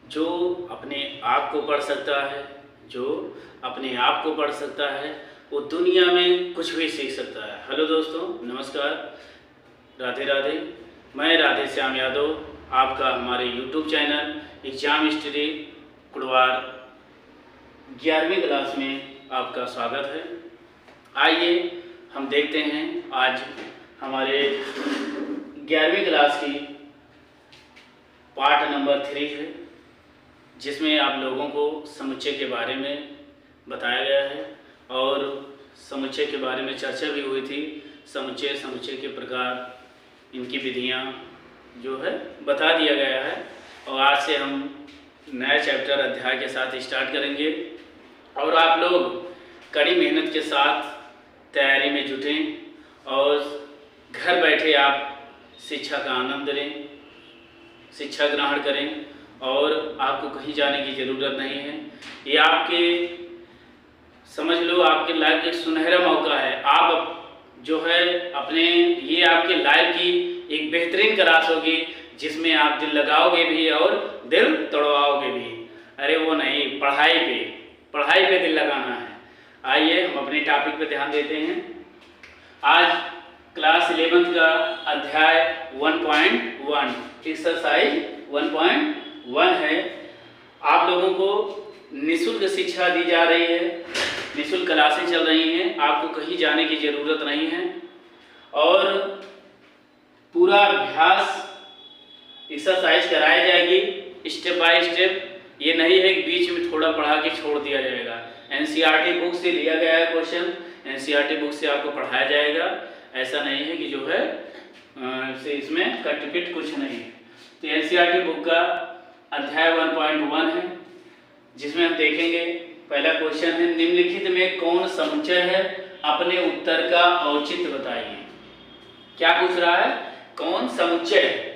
जो अपने आप को पढ़ सकता है, जो अपने आप को पढ़ सकता है, वो दुनिया में कुछ भी सीख सकता है। हेलो दोस्तों, नमस्कार, राधे राधे। मैं राधे श्याम यादव, आपका हमारे YouTube channel exam study Kurwar 11वीं क्लास में आपका स्वागत है। आइए हम देखते हैं आज हमारे 11वीं क्लास की पार्ट नंबर 3 है, जिसमें आप लोगों को समुच्चय के बारे में बताया गया है और समुच्चय के बारे में चर्चा भी हुई थी। समुच्चय के प्रकार, इनकी विधियां जो है बता दिया गया है। और आज से हम नया चैप्टर अध्याय के साथ स्टार्ट करेंगे और आप लोग कड़ी मेहनत के साथ तैयारी में जुटें और घर बैठे आप शिक्षा का आनंद लें, शिक्षा ग्रहण करें और आपको कहीं जाने की ज़रूरत नहीं है। ये आपके समझ लो आपके लाइफ का एक सुनहरा मौका है। आप जो है अपने ये आपके लाइफ की एक बेहतरीन क्लास होगी, जिसमें आप दिल लगाओगे भी और दिल तोड़वाओगे भी। अरे वो नहीं, पढ़ाई पे दिल लगाना है। आइए हम अपने टॉपिक पे ध्यान देते हैं। आज क्लास 11th का अध्याय 1.1 एक्सरसाइज 1.1 है। आप लोगों को निःशुल्क शिक्षा दी जा रही है, निःशुल्क क्लासें चल रही हैं, आपको कहीं जाने की ज़रूरत नहीं है और पूरा अभ्यास एक्सरसाइज कराई जाएगी स्टेप बाय स्टेप। ये नहीं है कि बीच में थोड़ा पढ़ा के छोड़ दिया जाएगा। एनसीईआरटी बुक से लिया गया है क्वेश्चन, एनसीईआरटी बुक से आपको पढ़ाया जाएगा। ऐसा नहीं है कि जो है इसमें कट पिट कुछ नहीं है। तो एनसीईआरटी बुक का अध्याय 1.1 है, जिसमें हम देखेंगे पहला क्वेश्चन है, निम्नलिखित में कौन समुच्चय है, अपने उत्तर का औचित्य बताइए। क्या पूछ रहा है? कौन समुच्चय है?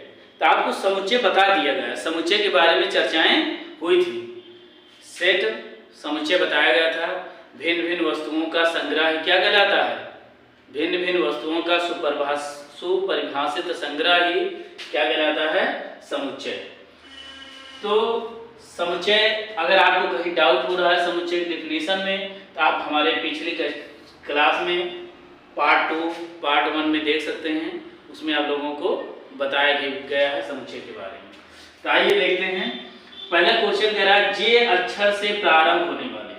तो आपको समुच्चय बता दिया गया। समुच्चय के बारे में चर्चाएं हुई थी। सेट समुच्चय बताया गया था। भिन्न भिन्न वस्तुओं का संग्रह क्या कहलाता है? भिन्न भिन्न वस्तुओं का सुपरिभाषित संग्रह ही क्या कहलाता है? समुच्चय। तो समुच्चय, अगर आपको कहीं डाउट हो रहा है समुच्चय की डेफिनेशन में, तो आप हमारे पिछली क्लास में पार्ट 2 पार्ट 1 में देख सकते हैं। उसमें आप लोगों को बताया गया है समुच्चय के बारे में। तो आइए देखते हैं। पहला क्वेश्चन कह रहा है, जे अक्षर से प्रारंभ होने वाले,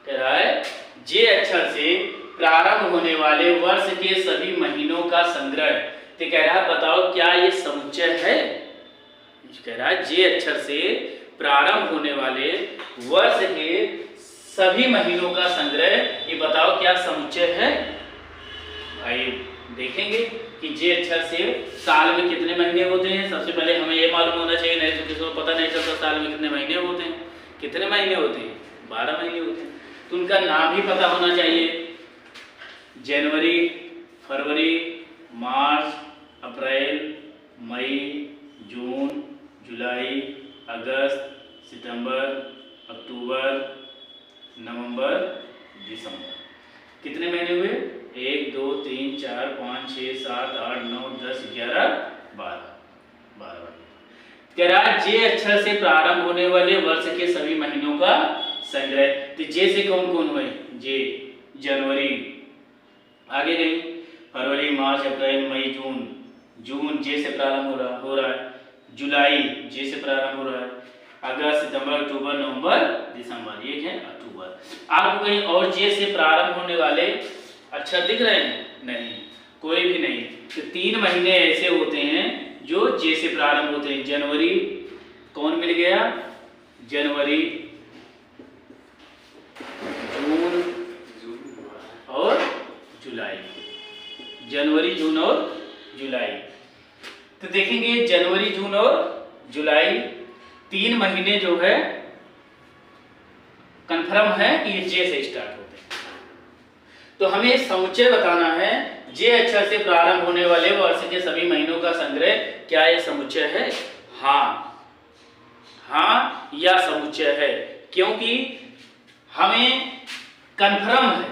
कह रहा है जे अक्षर से प्रारंभ होने वाले वर्ष के सभी महीनों का संग्रह। तो कह रहा है बताओ क्या ये समुच्चय है? कह रहा है जे अक्षर से प्रारंभ होने वाले वर्ष के सभी महीनों का संग्रह, ये बताओ क्या समुच्चय है? भाई देखेंगे कि जे अक्षर से साल में कितने महीने होते हैं। सबसे पहले हमें ये मालूम होना चाहिए, नहीं तो किसी को पता नहीं चलता साल में कितने महीने होते हैं। कितने महीने होते हैं? 12 महीने होते हैं। तो उनका नाम भी पता होना चाहिए। जनवरी, फरवरी, मार्च, अप्रैल, मई, जून, जुलाई, अगस्त, सितंबर, अक्टूबर, नवंबर, दिसंबर। कितने महीने हुए? 1 2 3 4 5 6 7 8 9 10 11 12। कह रहा है जे अक्षर से प्रारंभ होने वाले वर्ष के सभी महीनों का संग्रह। तो जे से कौन कौन हुए? जे, जनवरी, आगे गई फरवरी, मार्च, अप्रैल, मई, जून। जून जे से प्रारंभ हो रहा है। जुलाई जे से प्रारंभ हो रहा है। अगस्त, सितंबर, अक्टूबर, नवंबर, दिसंबर। ये है अक्टूबर। आपको कहीं और जे से प्रारंभ होने वाले अक्षर दिख रहे हैं? नहीं, कोई भी नहीं। तो 3 महीने ऐसे होते हैं जो जे से प्रारंभ होते हैं। जनवरी, कौन मिल गया? जनवरी, जून और जुलाई। जनवरी, जून और जुलाई। तो देखेंगे जनवरी, जून और जुलाई 3 महीने जो है कंफर्म है कि ये जे से स्टार्ट होते हैं। तो हमें समुच्चय बताना है। जे अक्षर से प्रारंभ होने वाले वर्ष के सभी महीनों का संग्रह, क्या ये समुच्चय है? हाँ या समुच्चय है, क्योंकि हमें कंफर्म है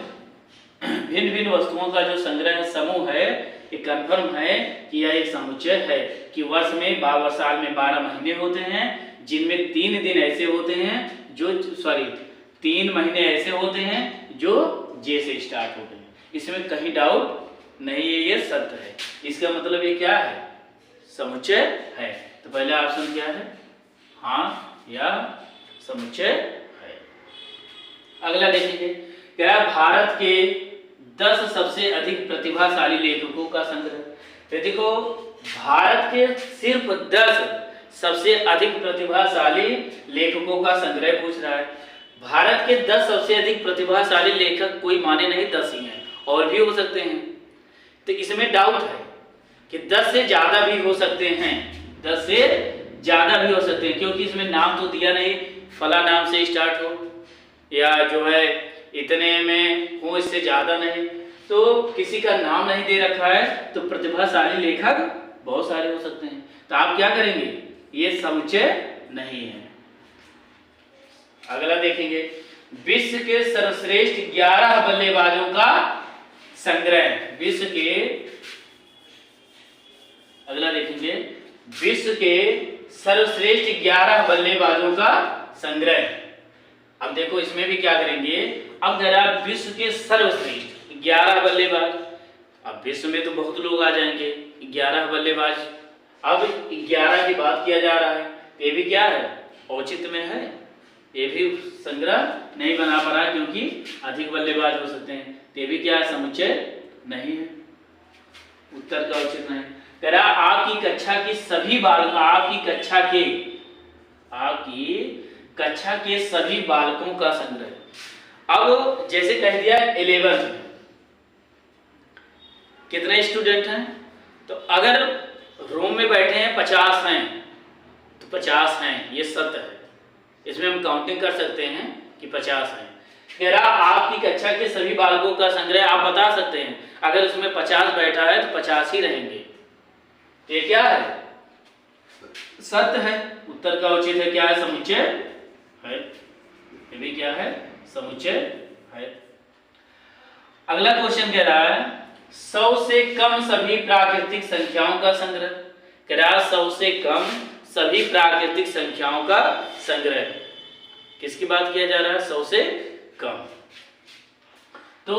भिन्न भिन्न वस्तुओं का जो संग्रह समूह है, ये कंफर्म है कि यह एक समुच्चय है कि वर्ष में साल में 12 महीने होते हैं, जिनमें 3 दिन ऐसे होते हैं जो 3 महीने ऐसे होते हैं जो जे से स्टार्ट होते हैं। इसमें कहीं डाउट नहीं है, ये सत्य है। इसका मतलब ये क्या है, समुच्चय है। तो पहला ऑप्शन क्या है, हाँ या समुच्चय है। अगला देखेंगे, क्या भारत के 10 सबसे अधिक प्रतिभाशाली लेखकों का संग्रह। तो देखो भारत के सिर्फ 10 सबसे अधिक प्रतिभाशाली लेखकों का संग्रह पूछ रहा है। भारत के 10 सबसे अधिक प्रतिभाशाली लेखक कोई माने नहीं 10 ही हैं, और भी हो सकते हैं। तो इसमें डाउट है कि 10 से ज्यादा भी हो सकते हैं, 10 से ज्यादा भी हो सकते हैं, क्योंकि इसमें नाम तो दिया नहीं, फला नाम से स्टार्ट हो या जो है इतने में हो, इससे ज्यादा नहीं, तो किसी का नाम नहीं दे रखा है, तो प्रतिभाशाली लेखक बहुत सारे हो सकते हैं। तो आप क्या करेंगे, ये समुच्चय नहीं है। अगला देखेंगे, विश्व के सर्वश्रेष्ठ 11 बल्लेबाजों का संग्रह। विश्व के, अगला देखेंगे, विश्व के सर्वश्रेष्ठ 11 बल्लेबाजों का संग्रह। अब देखो इसमें भी क्या करेंगे, अब जरा विश्व के सर्वश्रेष्ठ 11 बल्लेबाज, अब विश्व में तो बहुत लोग आ जाएंगे, 11 बल्लेबाज, अब 11 की बात किया जा रहा है, तो ये भी क्या है, औचित्य में है, ये भी संग्रह नहीं बना पा रहा है क्योंकि अधिक बल्लेबाज हो सकते हैं, तो ये भी क्या है, समुच्चय नहीं है, उत्तर का औचित्य नहीं। कह रहा आपकी कक्षा की सभी बालकों, आपकी कक्षा के सभी बालकों का संग्रह। अब जैसे कह दिया 11 कितने स्टूडेंट हैं, तो अगर रूम में बैठे हैं 50 हैं तो 50 हैं, ये सत्य है, इसमें हम काउंटिंग कर सकते हैं कि 50 हैं। कह रहा आपकी कक्षा के सभी बालकों का संग्रह, आप बता सकते हैं अगर उसमें 50 बैठा है तो 50 ही रहेंगे, ये क्या है, सत्य है, उत्तर का उचित है क्या है, समुच्चय है, ये भी क्या है, समुच्चय है। अगला क्वेश्चन कह रहा है 100 से कम सभी प्राकृतिक संख्याओं का संग्रह। कह रहा 100 से कम सभी प्राकृतिक संख्याओं का संग्रह, किसकी बात किया जा रहा है, 100 से कम। तो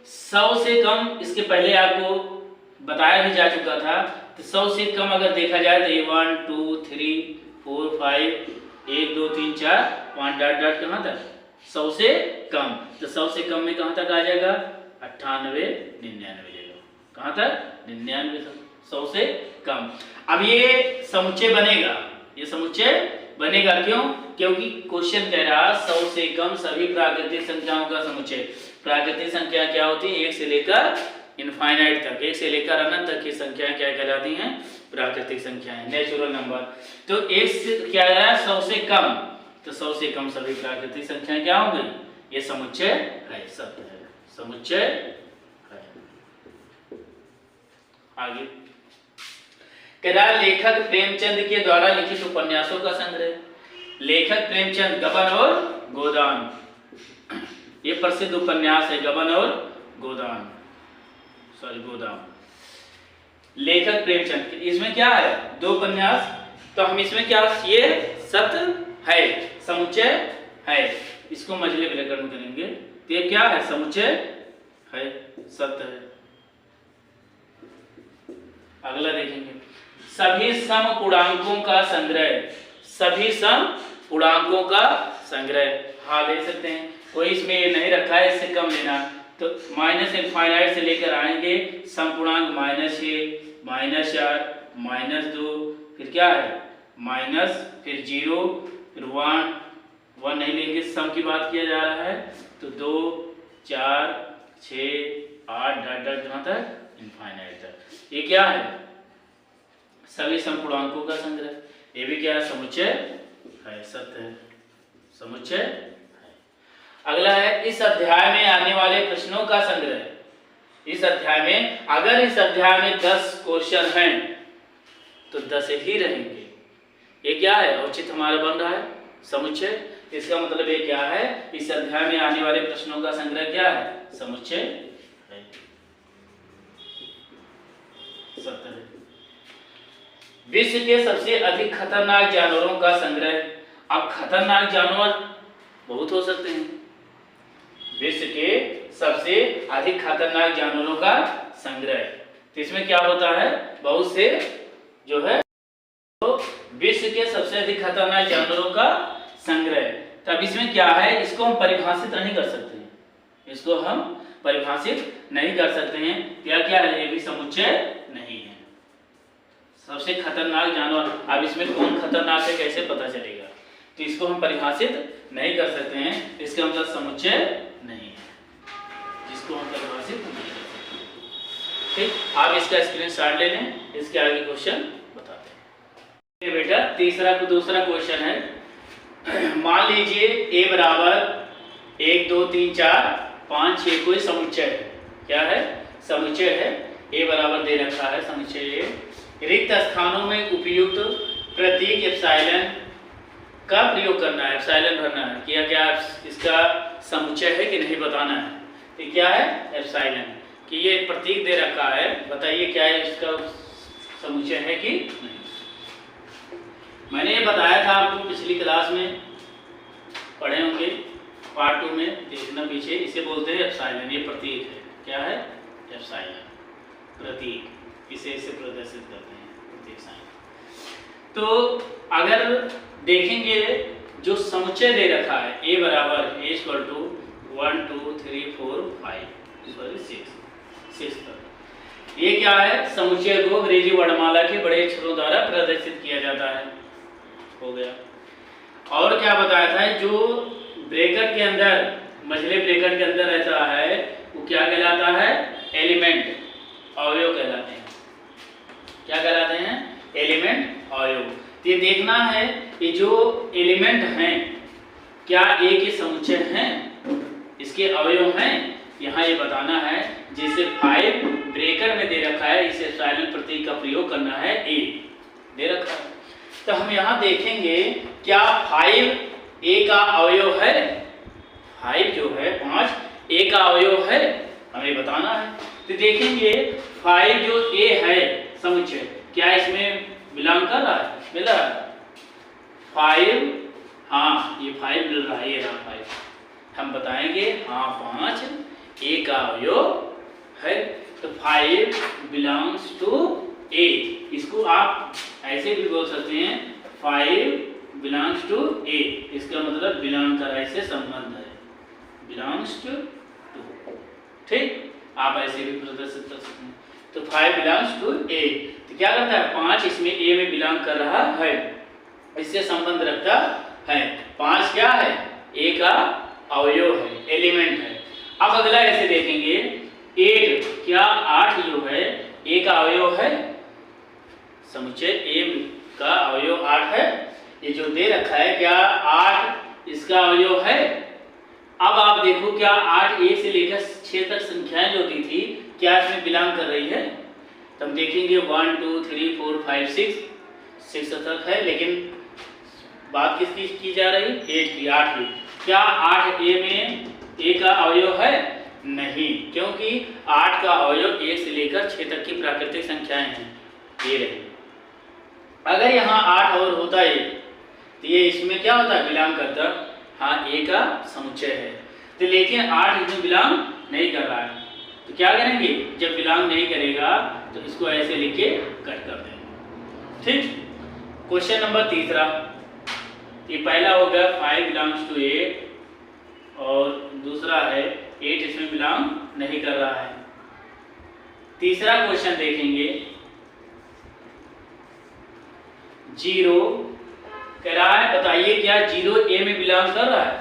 100 से कम इसके पहले आपको बताया भी जा चुका था, तो 100 से कम अगर देखा जाए तो ये 1 2 3 4 5 1 2 3 4 5 डॉट डॉट कहाँ तक, 100 से कम। तो 100 से कम में कहाँ तक आ जाएगा, 98 99 लेगा, कहाँ तक, 99 तक, 100 से कम। अब ये समुच्चय बनेगा, ये समुच्चय बनेगा, क्यों, क्योंकि क्वेश्चन कह रहा 100 से कम सभी प्राकृतिक संख्याओं का समुच्चय। प्राकृतिक संख्या क्या होती है, 1 से लेकर इनफाइनाइट तक, 1 से लेकर अनंत तक की संख्या क्या कहलाती हैं, प्राकृतिक संख्याएं, नेचुरल नंबर। तो 1 से क्या है, 100 से कम, तो 100 से कम सभी प्राकृतिक संख्याएं क्या होंगी, ये समुच्चय है, सत्य है, समुच्चय है। आगे कह रहा लेखक प्रेमचंद के द्वारा लिखित उपन्यासों का संग्रह। लेखक प्रेमचंद, गबन और गोदान, ये प्रसिद्ध उपन्यास है, गबन और गोदान, गोदान। लेखक प्रेमचंद, इसमें क्या है, 2 उपन्यास, तो हम इसमें क्या, ये सत्य है, समुच्चय है, इसको मझले व्याकरण में करेंगे, तो ये क्या है, समुच्चय है, सत्य है। अगला देखेंगे, सभी समपूर्णांकों का संग्रह। सभी समपूर्णांकों का संग्रह, हाँ ले सकते हैं, कोई इसमें ये नहीं रखा है इससे कम लेना, तो माइनस इनफाइनाइट से लेकर आएंगे समपूर्णांक -1 -4 -2, फिर क्या है माइनस, फिर 0, फिर 1 नहीं लेंगे, सम की बात किया जा रहा है, तो 2 4 6 8 डॉट डॉट कहाँ तक, इनफाइनाइट तक। ये क्या है, सभी समपूर्णांकों का संग्रह, ये भी क्या है, समुच्चय है, सत्य है, समुच्चय है। अगला है इस अध्याय में आने वाले प्रश्नों का संग्रह। इस अध्याय में, अगर इस अध्याय में 10 क्वेश्चन हैं तो 10 ही रहेंगे, ये क्या है, औचित्य हमारा बन रहा है, समुच्चय। इसका मतलब ये क्या है, इस अध्याय में आने वाले प्रश्नों का संग्रह क्या है, समुच्चय है, सत्य है। विश्व के सबसे अधिक खतरनाक जानवरों का संग्रह। अब खतरनाक जानवर बहुत हो सकते हैं। विश्व के सबसे अधिक खतरनाक जानवरों का संग्रह, तो इसमें क्या होता है, बहुत से जो है तो विश्व के सबसे अधिक खतरनाक जानवरों का संग्रह। तब इसमें क्या है, इसको हम परिभाषित नहीं कर सकते हैं, इसको हम परिभाषित नहीं कर सकते हैं। क्या है, ये भी समुच्चय नहीं है। सबसे खतरनाक जानवर, अब इसमें कौन खतरनाक है कैसे पता चलेगा, तो इसको हम परिभाषित नहीं कर सकते हैं, इसका मतलब समुच्चय नहीं है, जिसको हम परिभाषित नहीं कर सकते। ठीक, आप इसका स्क्रीनशॉट ले लें, इसके आगे क्वेश्चन बताते हैं। बेटा दूसरा क्वेश्चन है, मान लीजिए a बराबर 1 2 3 4 5 6 कोई समुच्चय है। क्या है, समुच्चय है। a बराबर दे रखा है समुच्चय a। रिक्त स्थानों में उपयुक्त प्रतीक एप्सिलॉन का प्रयोग करना है, एप्सिलॉन भरना है। क्या इसका समुच्चय है कि नहीं बताना है। तो क्या है, एप्सिलॉन, कि ये प्रतीक दे रखा है, बताइए क्या है, इसका समुच्चय है कि नहीं। मैंने ये बताया था आपको पिछली क्लास में, पढ़े होंगे पार्ट 2 में, देखना पीछे। इसे बोलते हैं एप्सिलॉन, ये प्रतीक है। क्या है, एप्सिलॉन प्रतीक, इसे प्रदर्शित करते हैं प्रतीक साइन। तो अगर देखेंगे जो समुच्चय दे रखा है, a बराबर a इक्वल टू 1 2 3 4 5 सॉरी 6 तक, ये क्या है, समुच्चय को अंग्रेजी वर्णमाला के बड़े अक्षरों द्वारा प्रदर्शित किया जाता है। हो गया। और क्या बताया था, जो ब्रैकेट के अंदर, मझले ब्रैकेट के अंदर रहता है, वो क्या कहलाता है, एलिमेंट, अवयव कहलाते हैं। क्या कहलाते हैं, एलिमेंट, अवयव। ये देखना है कि जो एलिमेंट हैं क्या एक ही समुच्चय हैं, इसके अवयव हैं, यहाँ ये बताना है। जैसे 5 ब्रैकेट में दे रखा है, इसे एप्सिलॉन प्रतीक का प्रयोग करना है, a दे रखा है। तो हम यहाँ देखेंगे क्या 5 a का अवयव है, 5 जो है 5 a का अवयव है, हमें बताना है। तो देखेंगे 5 जो a है समुच्चय, क्या इसमें बिलोंग कर रहा है, मिल रहा है 5, हाँ ये 5 मिल रहा है, ये रहा 5। हम बताएंगे हाँ 5 a का अवयव है, तो 5 बिलोंग्स टू a। इसको आप ऐसे भी बोल सकते हैं 5 बिलोंग्स टू a, इसका मतलब बिलोंग कराए से संबंध है, बिलोंग्स टू। ठीक, आप ऐसे भी प्रदर्शित कर सकते हैं। तो 5 बिलोंग्स टू a, तो क्या करता है, 5 इसमें a में बिलोंग कर रहा है, इससे संबंध रखता है। 5 क्या है, a का अवयव है, एलिमेंट है। अब अगला ऐसे देखेंगे 8, क्या 8 जो है a का अवयव है, समुच्चय a का अवयव 8 है। ये जो दे रखा है क्या 8 इसका अवयव है। अब आप देखो क्या 8 a से लेकर 6 तक संख्याएं जो दी थी, क्या इसमें बिलोंग कर रही है। तो हम देखेंगे 1 2 3 4 5 6 तक है, लेकिन बात किसकी की जा रही, 8 की, 8 की। क्या 8 a में a का अवयव है, नहीं, क्योंकि 8 का अवयव 1 से लेकर 6 तक की प्राकृतिक संख्याएं हैं, ये रही। अगर यहाँ 8 और होता है तो ये इसमें क्या होता है, बिलोंग करता, हाँ a का समुच्चय है। तो लेकिन 8 इसमें बिलोंग नहीं कर रहा है, तो क्या करेंगे, जब बिलोंग नहीं करेगा तो इसको ऐसे लिख के कट कर देंगे। ठीक, क्वेश्चन नंबर 3, ये पहला हो गया 5 बिलोंग्स टू a, और दूसरा है 8 इसमें बिलोंग नहीं कर रहा है। तीसरा क्वेश्चन देखेंगे 0 कह रहा है, बताइए क्या 0 a में बिलोंग कर रहा है,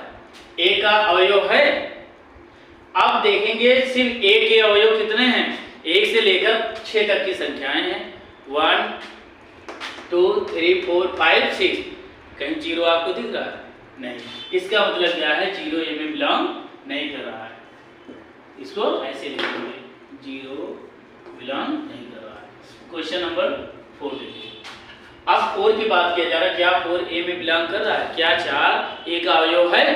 a का अवयव है। अब देखेंगे सिर्फ a के अवयव कितने हैं, 1 से लेकर 6 तक की संख्याएं हैं, 1 2 3 4 5 6, कहीं 0 आपको दिख रहा है, नहीं। इसका मतलब क्या है, 0 a में बिलोंग नहीं कर रहा है, इसको ऐसे लिखेंगे, 0 बिलोंग नहीं कर रहा है। क्वेश्चन नंबर 4 देखिए। अब 4 की बात किया जा रहा है, क्या 4 a में बिलोंग कर रहा है, क्या 4 a का अवयव है,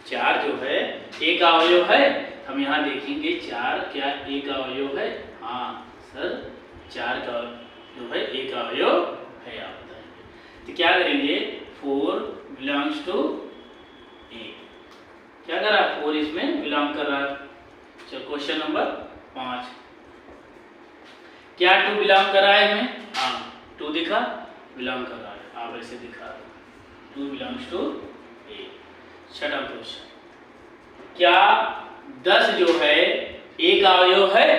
4 जो है a का अवयव है। हम यहाँ देखेंगे 4 क्या a का अवयव है, हाँ सर 4 का जो है a का अवयव है आप बताएंगे। तो क्या करेंगे, 4 बिलोंग्स टू ए, क्या कर रहा है 4 इसमें बिलोंग कर रहा है। चलो क्वेश्चन नंबर 5, क्या 2 बिलोंग कर रहा है इसमें, हाँ 2 दिखा बिलोंग कर रहा है, आप ऐसे दिखा 2 बिलोंग्स टू ए। छठा क्वेश्चन, क्या 10 जो है एक अवयव है,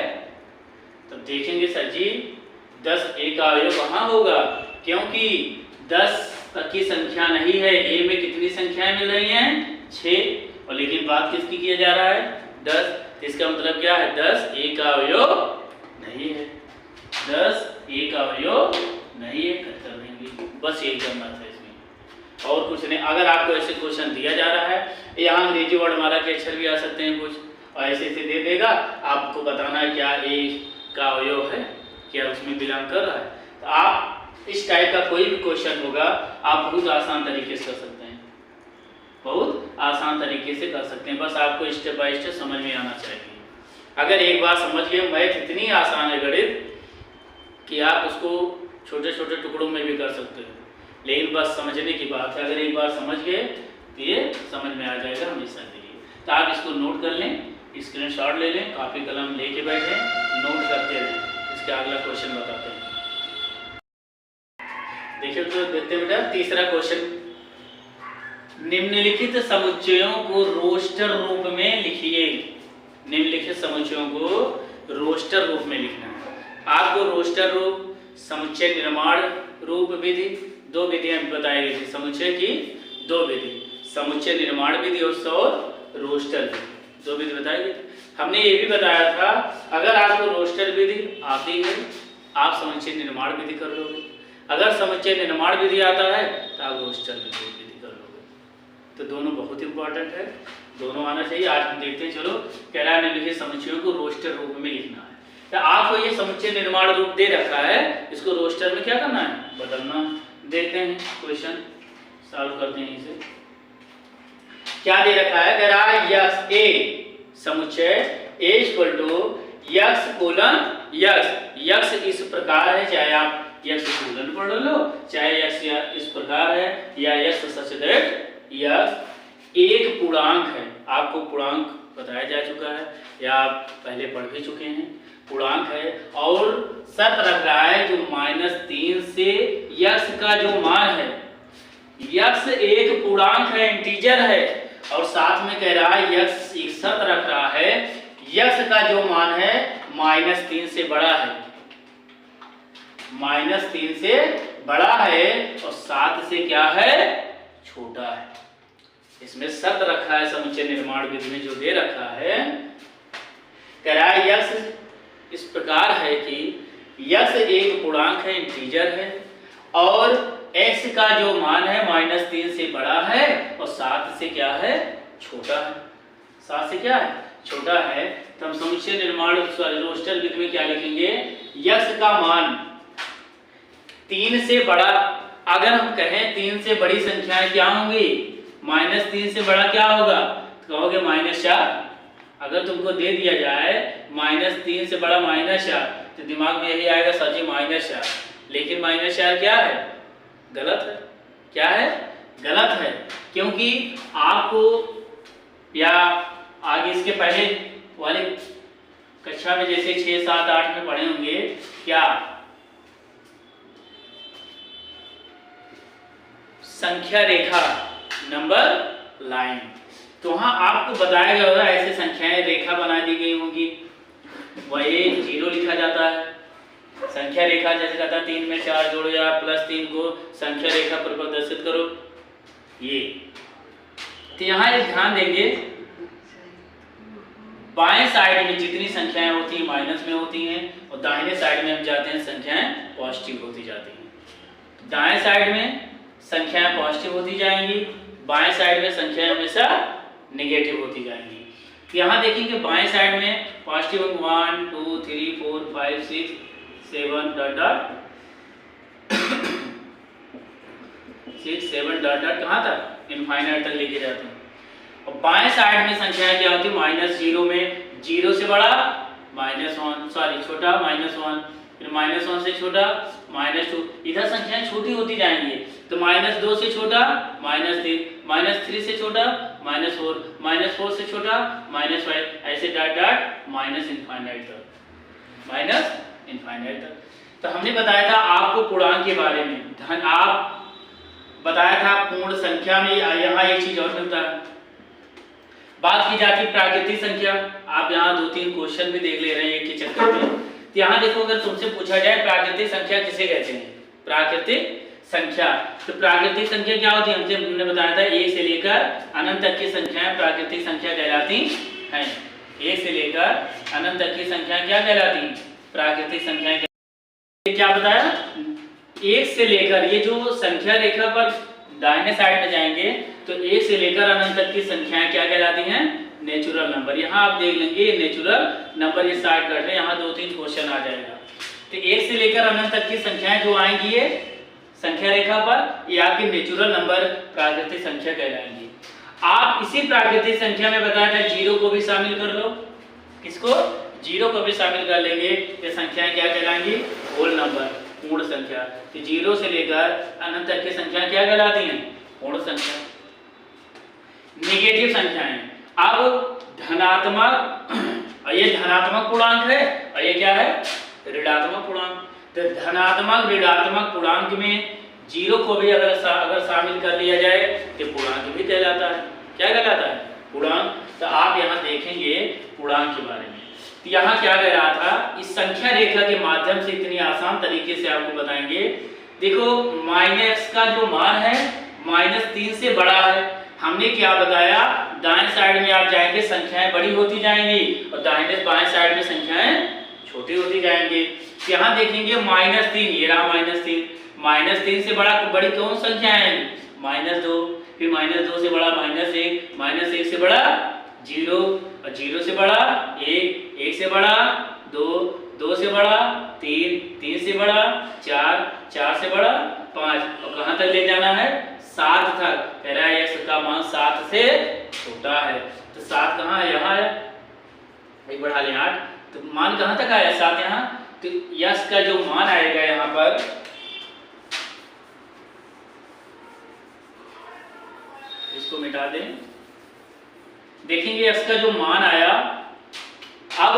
तो देखेंगे सर जी 10 एक अवयव कहाँ होगा, क्योंकि 10 तक की संख्या नहीं है, ए में कितनी संख्याएं मिल रही हैं 6, और लेकिन बात किसकी किया जा रहा है 10, तो इसका मतलब क्या है 10 एक अवयव नहीं है, 10 एक अवयव नहीं है, कर देंगे बस यही करना था इसमें और कुछ नहीं। अगर आपको ऐसे क्वेश्चन दिया जा रहा है, यहाँ अंग्रेजी वर्ड हमारा के अक्षर भी आ सकते हैं कुछ, और ऐसे ऐसे दे देगा, आपको बताना है क्या ए का अवयव है, क्या उसमें बिलोंग कर रहा है। तो आप इस टाइप का कोई भी क्वेश्चन होगा आप बहुत आसान तरीके से कर सकते हैं, बहुत आसान तरीके से कर सकते हैं, बस आपको स्टेप बाय स्टेप समझ में आना चाहिए। अगर एक बार समझ गए, मैथ इतनी आसान है गणित कि आप उसको छोटे छोटे टुकड़ों में भी कर सकते हैं, लेकिन बस समझने की बात है। अगर एक बार समझ गए तो ये समझ में आ जाएगा हमेशा के लिए। तो आप इसको नोट कर लें, स्क्रीनशॉट ले लें, कॉपी कलम लेके बैठे नोट करते रहें। इसके अगला क्वेश्चन बताते हैं, देखिए तो देखते बेटा। तीसरा क्वेश्चन, निम्नलिखित समुच्चयों को रोस्टर रूप में लिखिए। निम्नलिखित समुच्चयों को रोस्टर रूप में लिखना है आपको। रोस्टर रूप, समुच्चय निर्माण रूप विधि, 2 विधियां बताई गई थी समुच्चय की, 2 विधि, समुच्चय निर्माण विधि और रोस्टर विधि, 2 विधि बताई गई। हमने ये भी बताया था अगर आपको रोस्टर विधि आती है आप समुच्चय निर्माण विधि कर लोगे, अगर समुच्चय निर्माण विधि आता है तो आप रोस्टर विधि कर लोगे। तो दोनों बहुत इंपॉर्टेंट है, दोनों आना चाहिए। आज हम देखते हैं, चलो कह रहा है निम्नलिखित समुच्चयों को रोस्टर रूप में लिखना है। तो आपको ये समुच्चय निर्माण रूप दे रखा है, इसको रोस्टर में क्या करना है, बदलना। देखते हैं क्वेश्चन सॉल्व करते हैं इसे। क्या दे रखा है, कह रहा है यक्स ए समुच्चय A equal to x colon x. X इस प्रकार है, चाहे आप यक्स कोलन पढ़ लो, चाहे यक्स इस प्रकार है, या यक्स सच दैट यक्स एक पूर्णांक है। आपको पूर्णांक बताया जा चुका है या आप पहले पढ़ भी चुके हैं, पूर्णांक है और शर्त रख रहा है जो -3 से यक्स का जो मान है, यक्स एक पूर्णांक है, इंटीजर है, और साथ में कह रहा है यक्स एक शर्त रख रहा है यक्स का जो मान है -3 से बड़ा है, -3 से बड़ा है और 7 से क्या है, छोटा है। इसमें शर्त रखा है समुच्चय निर्माण विधि में जो दे रखा है, कह रहा है यक्स इस प्रकार है कि यक्स एक पूर्णांक है, इंटीजर है, और x का जो मान है -3 से बड़ा है और 7 से क्या है, छोटा है। 7 से क्या है, छोटा है। तो हम समुच्चय निर्माण रोस्टर विधि में क्या लिखेंगे, यक्स का मान 3 से बड़ा, अगर हम कहें 3 से बड़ी संख्याएं क्या होंगी, -3 से बड़ा क्या होगा, तो कहोगे -4। अगर तुमको दे दिया जाए -3 से बड़ा -4 तो दिमाग में यही आएगा सर जी -4, लेकिन -4 क्या है, गलत है। क्या है, गलत है, क्योंकि आपको या आगे इसके पहले वाले कक्षा में जैसे 6, 7, 8 में पढ़े होंगे क्या, संख्या रेखा नंबर लाइन, तो वहां आपको बताया गया होगा ऐसे संख्याएं रेखा बना दी गई होंगी, वही 0 लिखा जाता है। संख्या रेखा जैसे कहता है 3 में 4 जोड़ो या +3 को संख्या रेखा पर प्रदर्शित करो, ये। तो यहाँ एक ध्यान देंगे, बाएं साइड में जितनी संख्याएं होती हैं माइनस में होती हैं, और दाहिने साइड में हम जाते हैं संख्याएं पॉजिटिव होती जाती हैं। दाएं साइड में संख्याएं पॉजिटिव होती जाएंगी, बाएं साइड में संख्याएं हमेशा नेगेटिव होती जाएंगी। यहाँ देखेंगे बाएं साइड में पॉजिटिव 1 2 3 4 5 6 7 डॉट कहाँ तक, इनफाइनाइट तक लेके जाते हैं। और बाएं साइड में संख्याएं क्या होती है, -0 में 0 से बड़ा -1, सॉरी छोटा -1, फिर -1 से छोटा -2, इधर संख्याएं छोटी होती जाएंगी तो -2 से छोटा -3, -3 से छोटा -4, -4 से छोटा -5, ऐसे डॉट डॉट -इनफाइनाइट तक। तो हमने बताया था आपको पूर्णांक के बारे में, धन आप बताया था पूर्ण संख्या में यहाँ एक चीज और मिलता है, बात की जाती है प्राकृतिक संख्या। आप यहाँ 2-3 क्वेश्चन भी देख ले रहे हैं एक के चक्कर में। तो यहाँ देखो, अगर तुमसे पूछा जाए प्राकृतिक संख्या किसे कहते हैं, प्राकृतिक संख्या, तो प्राकृतिक संख्या क्या होती है, हमने बताया था 1 से लेकर अनंत तक की संख्याएं प्राकृतिक संख्या कहलाती हैं। 1 से लेकर अनंत तक की संख्याएं क्या कहलाती, प्राकृतिक संख्याएं। क्या बताया, 1 से लेकर, ये जो संख्या रेखा पर दाहिने साइड में जाएंगे तो 1 से लेकर अनंत तक की संख्याएं क्या कहलाती हैं, नेचुरल नंबर। यहाँ आप देख लेंगे नेचुरल नंबर, ये साइड कर रहे, यहाँ 2-3 क्वेश्चन आ जाएगा। तो 1 से लेकर अनंत तक की संख्याएं जो आएंगी ये संख्या रेखा पर, ये आपकी नेचुरल नंबर प्राकृतिक संख्या कहलाएंगी। आप इसी प्राकृतिक संख्या में बताया था 0 को भी शामिल कर लो, किसको, 0 को भी शामिल कर लेंगे, ये संख्याएं क्या कहलाएंगी, होल नंबर, पूर्ण संख्या। तो 0 से लेकर अनंत तक की संख्या क्या कहलाती हैं, पूर्ण संख्या। नेगेटिव संख्याएं, अब धनात्मक, ये धनात्मक पूर्णांक है और ये क्या है, ऋणात्मक पूर्णांक। तो धनात्मक ऋणात्मक पूर्णांक में 0 को भी अगर शामिल कर लिया जाए तो पूर्णांक भी कहलाता है, क्या कहलाता है, पूर्णांक। तो आप यहाँ देखेंगे पूर्णांक के बारे में, तो यहाँ क्या कह रहा था, इस संख्या रेखा के माध्यम से इतनी आसान तरीके से आपको बताएंगे। देखो माइनस का जो मान है -3 से बड़ा है, हमने क्या बताया, दाएं साइड में आप जाएंगे संख्याएं बड़ी होती जाएंगी और दाहिने बाएं साइड में संख्याएं छोटी होती जाएंगी। यहाँ देखेंगे -3, ये रहा -3 से बड़ा बड़ी कौन संख्या है, -2, फिर -2 से बड़ा -1, -1 से बड़ा 0 और 0 से बड़ा 1, 1 से बड़ा 2, 2 से बड़ा 3, 3 से बड़ा 4, 4 से बड़ा 5 और कहाँ तक ले जाना है, 7 तक। कह रहा है x का मान 7 से छोटा है, तो 7 कहाँ है, यहाँ है, एक बढ़ा ले 8, तो मान कहाँ तक आया, 7 यहाँ। तो यश का जो मान आएगा यहाँ पर, इसको मिटा दें, देखेंगे x का जो मान आया, अब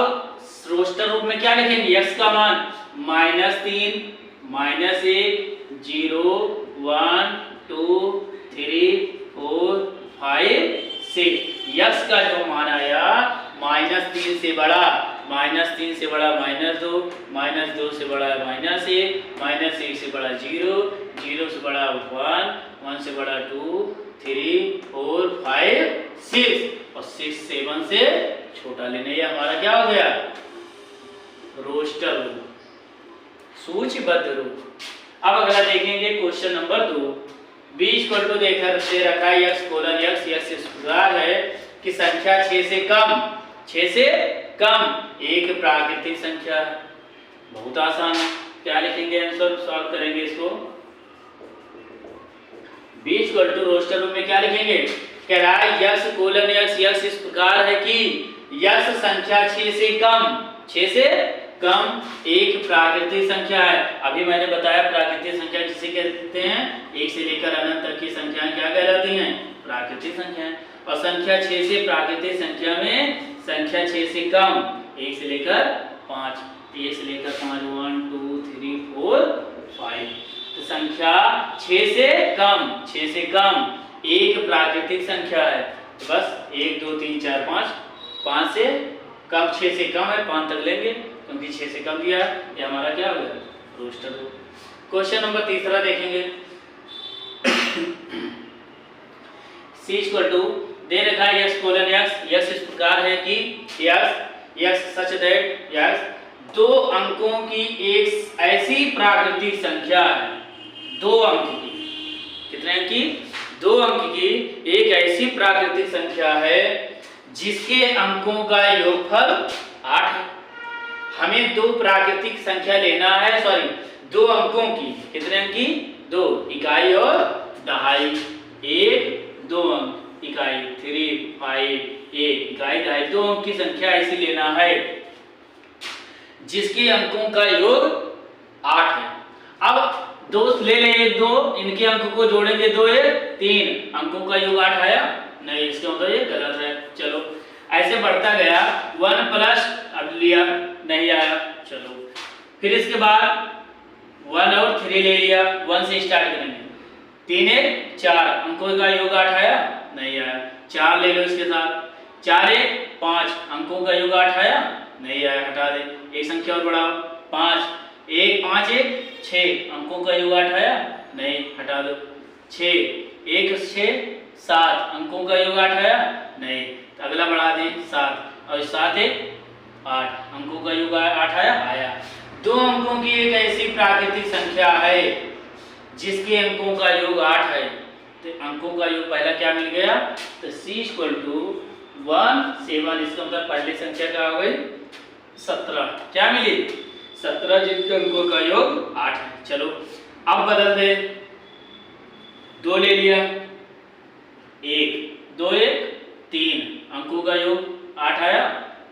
रोस्टर रूप में क्या लिखेंगे, x का मान -3, -1, 0, 1, 2, 3, 4, 5, 6। x का जो मान आया -3 से बड़ा, -3 से बड़ा -2, -2 से बड़ा -1, -1 से बड़ा 0, 0 से बड़ा 1, 1 से बड़ा 2, 3, 4, 5, 6 और 6, 7 से छोटा लेने, ये हमारा क्या हो गया, रोस्टर रूप, सूचीबद्ध रूप। अब अगला देखेंगे क्वेश्चन नंबर 2, b = देकर दे रखा है x कोलन x, x इस प्रकार है कि संख्या 6 से कम एक प्राकृतिक संख्या है। बहुत आसान, क्या लिखेंगे आंसर, सॉल्व करेंगे इसको। b = रोस्टर रूप में क्या लिखेंगे, कह रहा है x कोलन x, x इस प्रकार है कि x संख्या 6 से कम एक प्राकृतिक संख्या है। अभी मैंने बताया प्राकृतिक संख्या किसे कहते हैं, 1 से लेकर अनंत तक की संख्याएं क्या कहलाती हैं, प्राकृतिक संख्याएं। और संख्या 6 से प्राकृतिक संख्या में संख्या 6 से कम 1 से लेकर 5, 1 से लेकर 5, 1, 2, 3, 4, 5। तो संख्या 6 से कम एक प्राकृतिक संख्या है। तो बस 1, 2, 3, 4, 5, 5 से कम, 6 से कम है, 5 तक लेंगे क्योंकि 6 से कम दिया है, ये हमारा क्या हो गया, रोस्टर हो। क्वेश्चन नंबर 3 देखेंगे, c = दे रखा है x कोलन x, x इस प्रकार है कि x सच दैट x 2 अंकों की एक ऐसी प्राकृतिक संख्या है, 2 अंक की, कितने अंक की, 2 अंक की एक ऐसी प्राकृतिक संख्या है जिसके अंकों का योगफल 8 है। हमें 2 प्राकृतिक संख्या लेना है, 2 अंकों की, कितने अंक की, 2, इकाई और दहाई, 1, 2 अंक, इकाई 3, 5, 1, इकाई दहाई, 2 अंक की संख्या ऐसी लेना है जिसके अंकों का योग 8 है। अब दो ले ले, एक दो, इनके अंक को जोड़ेंगे, दो एक तीन, अंकों का योग 8 आया नहीं, इसका मतलब ये गलत है। चलो ऐसे बढ़ता गया, 1 प्लस अब लिया नहीं आया, चलो फिर इसके बाद 1 और 3 ले लिया, 1 से स्टार्ट करेंगे, 3 1 4, अंकों का योग 8 आया नहीं आया, 4 ले लो इसके साथ, 4 1 5, अंकों का योग 8 आया नहीं आया, हटा दे, एक संख्या और बढ़ाओ, 5 1 5 1 6, अंकों का योग 8 आया नहीं, हटा दो, 6 1 6 7, अंकों का योग 8 आया नहीं, अगला बढ़ा दें 7, और 7 1 8, अंकों का योग 8 आया। दो अंकों की एक ऐसी प्राकृतिक संख्या है जिसके अंकों का योग 8 है, तो अंकों का योग पहला क्या मिल गया, तो c = 1 7, इसका मतलब पहली संख्या क्या हो गई 17, क्या मिली 17, जिनके अंकों का योग 8 है। चलो अब बदल दे, 2 ले लिया, 1 2 1 3, अंकों का योग 8 आया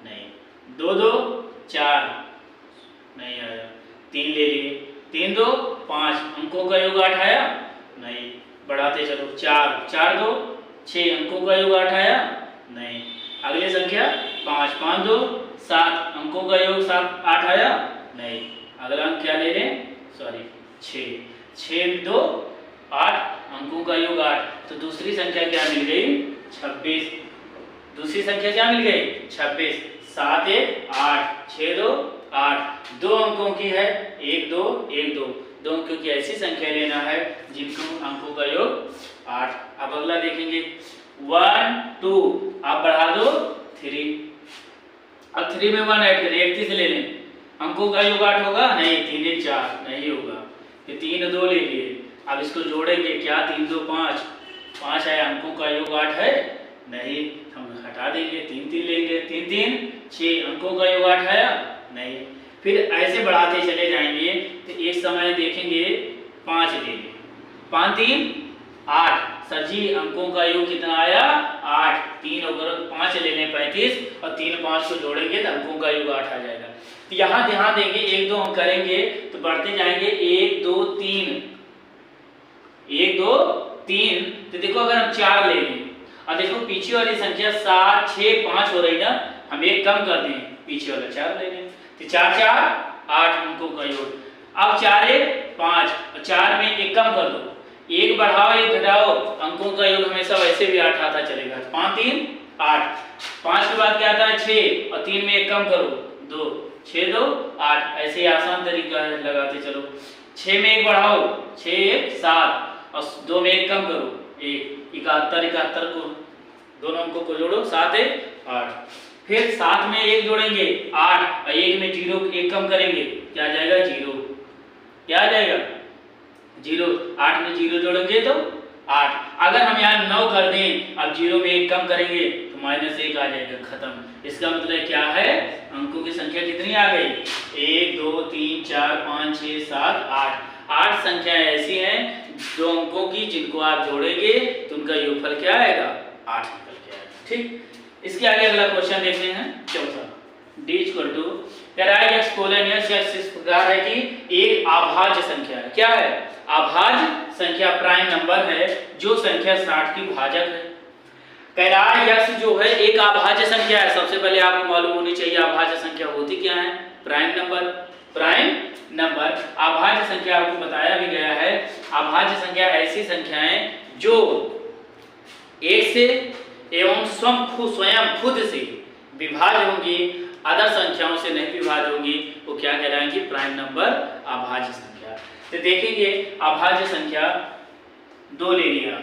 नहीं, 2 2 4 नहीं आया, 3 ले लिए, 3 2 5, अंकों का योग 8 आया नहीं, बढ़ाते चलो, 4 4 2 6, अंकों का योग 8 आया नहीं, अगली संख्या 5 5 2 7, अंकों का योग 8 आया नहीं, अगला अंक क्या ले लें, सॉरी 6 6 2 8, अंकों का योग 8, तो दूसरी संख्या क्या मिल गई 26, दूसरी संख्या क्या मिल गई 26, 7 1 8 6 2 8, दो अंकों की है, 1 2 1 2, दो अंकों की ऐसी संख्या लेना है जिनको अंकों का योग 8। अब अगला देखेंगे 1 2, आप बढ़ा दो 3, अब 3 में 1 ऐड करें, 31 ले लें, अंकों का योग 8 होगा नहीं, 3 1 4 नहीं होगा, ये 3 2 ले लिए, अब इसको जोड़ेंगे क्या, 3 2 5 5 है, अंकों का योग 8 है नहीं, हम हटा देंगे, 3 3 लेंगे, 3 3 6, अंकों का योग 8 आया नहीं, फिर ऐसे बढ़ाते चले जाएंगे, तो एक समय देखेंगे 5 लेंगे, 5 3 8, सर जी अंकों का योग कितना आया 8, 3 और 5 ले लें 35, और 3 5 को जोड़ेंगे तो अंकों का योग 8 आ जाएगा। तो यहाँ ध्यान देंगे, 1 2 अंक करेंगे तो बढ़ते जाएंगे, 1 2 3 1 2 3, तो देखो अगर हम 4 ले लें, और देखो पीछे वाली संख्या 7 6 5 हो रही ना, हम एक कम कर दें, पीछे वाला 4 ले लें, तो 4 4 8, अंकों का योग, अब 4 1 5, और 4 में एक कम कर दो, एक बढ़ाओ एक घटाओ, अंकों का योग हमेशा वैसे भी 8 आता चलेगा, 5 3 8, 5 के बाद क्या आता है 6, और 3 में एक कम करो 2, 6 2 8, ऐसे ही आसान तरीका है, लगाते चलो, 6 में एक बढ़ाओ 6 1 7, और 2 में एक कम करो 1, 71 71 को दोनों अंकों को जोड़ो, 7 1 8, फिर 7 में एक जोड़ेंगे 8, और 1 में 0 एक कम करेंगे, क्या आ जाएगा 0, क्या आ जाएगा 0, 8 में 0 जोड़ेंगे तो 8, अगर हम यहाँ 9 कर दें, अब 0 में एक कम करेंगे तो -1 आ जाएगा, खत्म। इसका मतलब क्या है, अंकों की संख्या कितनी आ गई 1 2 3 4 5 6 7 8, 8 संख्या ऐसी हैं दो अंकों की जिनको आप जोड़ेंगे तो उनका योगफल क्या आएगा 8 निकल के आएगा। ठीक, इसके आगे अगला क्वेश्चन देखते हैं चौथा, d = इस प्रकार है कि एक अभाज्य संख्या है, क्या है अभाज्य संख्या, प्राइम नंबर है जो संख्या 60 की भाजक है। कह रहा है यक्ष जो है एक अभाज्य संख्या है। सबसे पहले आपको मालूम होनी चाहिए अभाज्य संख्या होती क्या है, प्राइम नंबर। प्राइम नंबर अभाज्य संख्या आपको बताया भी गया है, अभाज्य संख्या ऐसी संख्याएं जो एक से एवं स्वयं खुद से विभाज्य होंगी, अदर संख्याओं से नहीं विभाज्य होंगी, वो क्या कहलाएंगी प्राइम नंबर, अभाज्य संख्या। तो देखेंगे अभाज्य संख्या 2 ले लिया,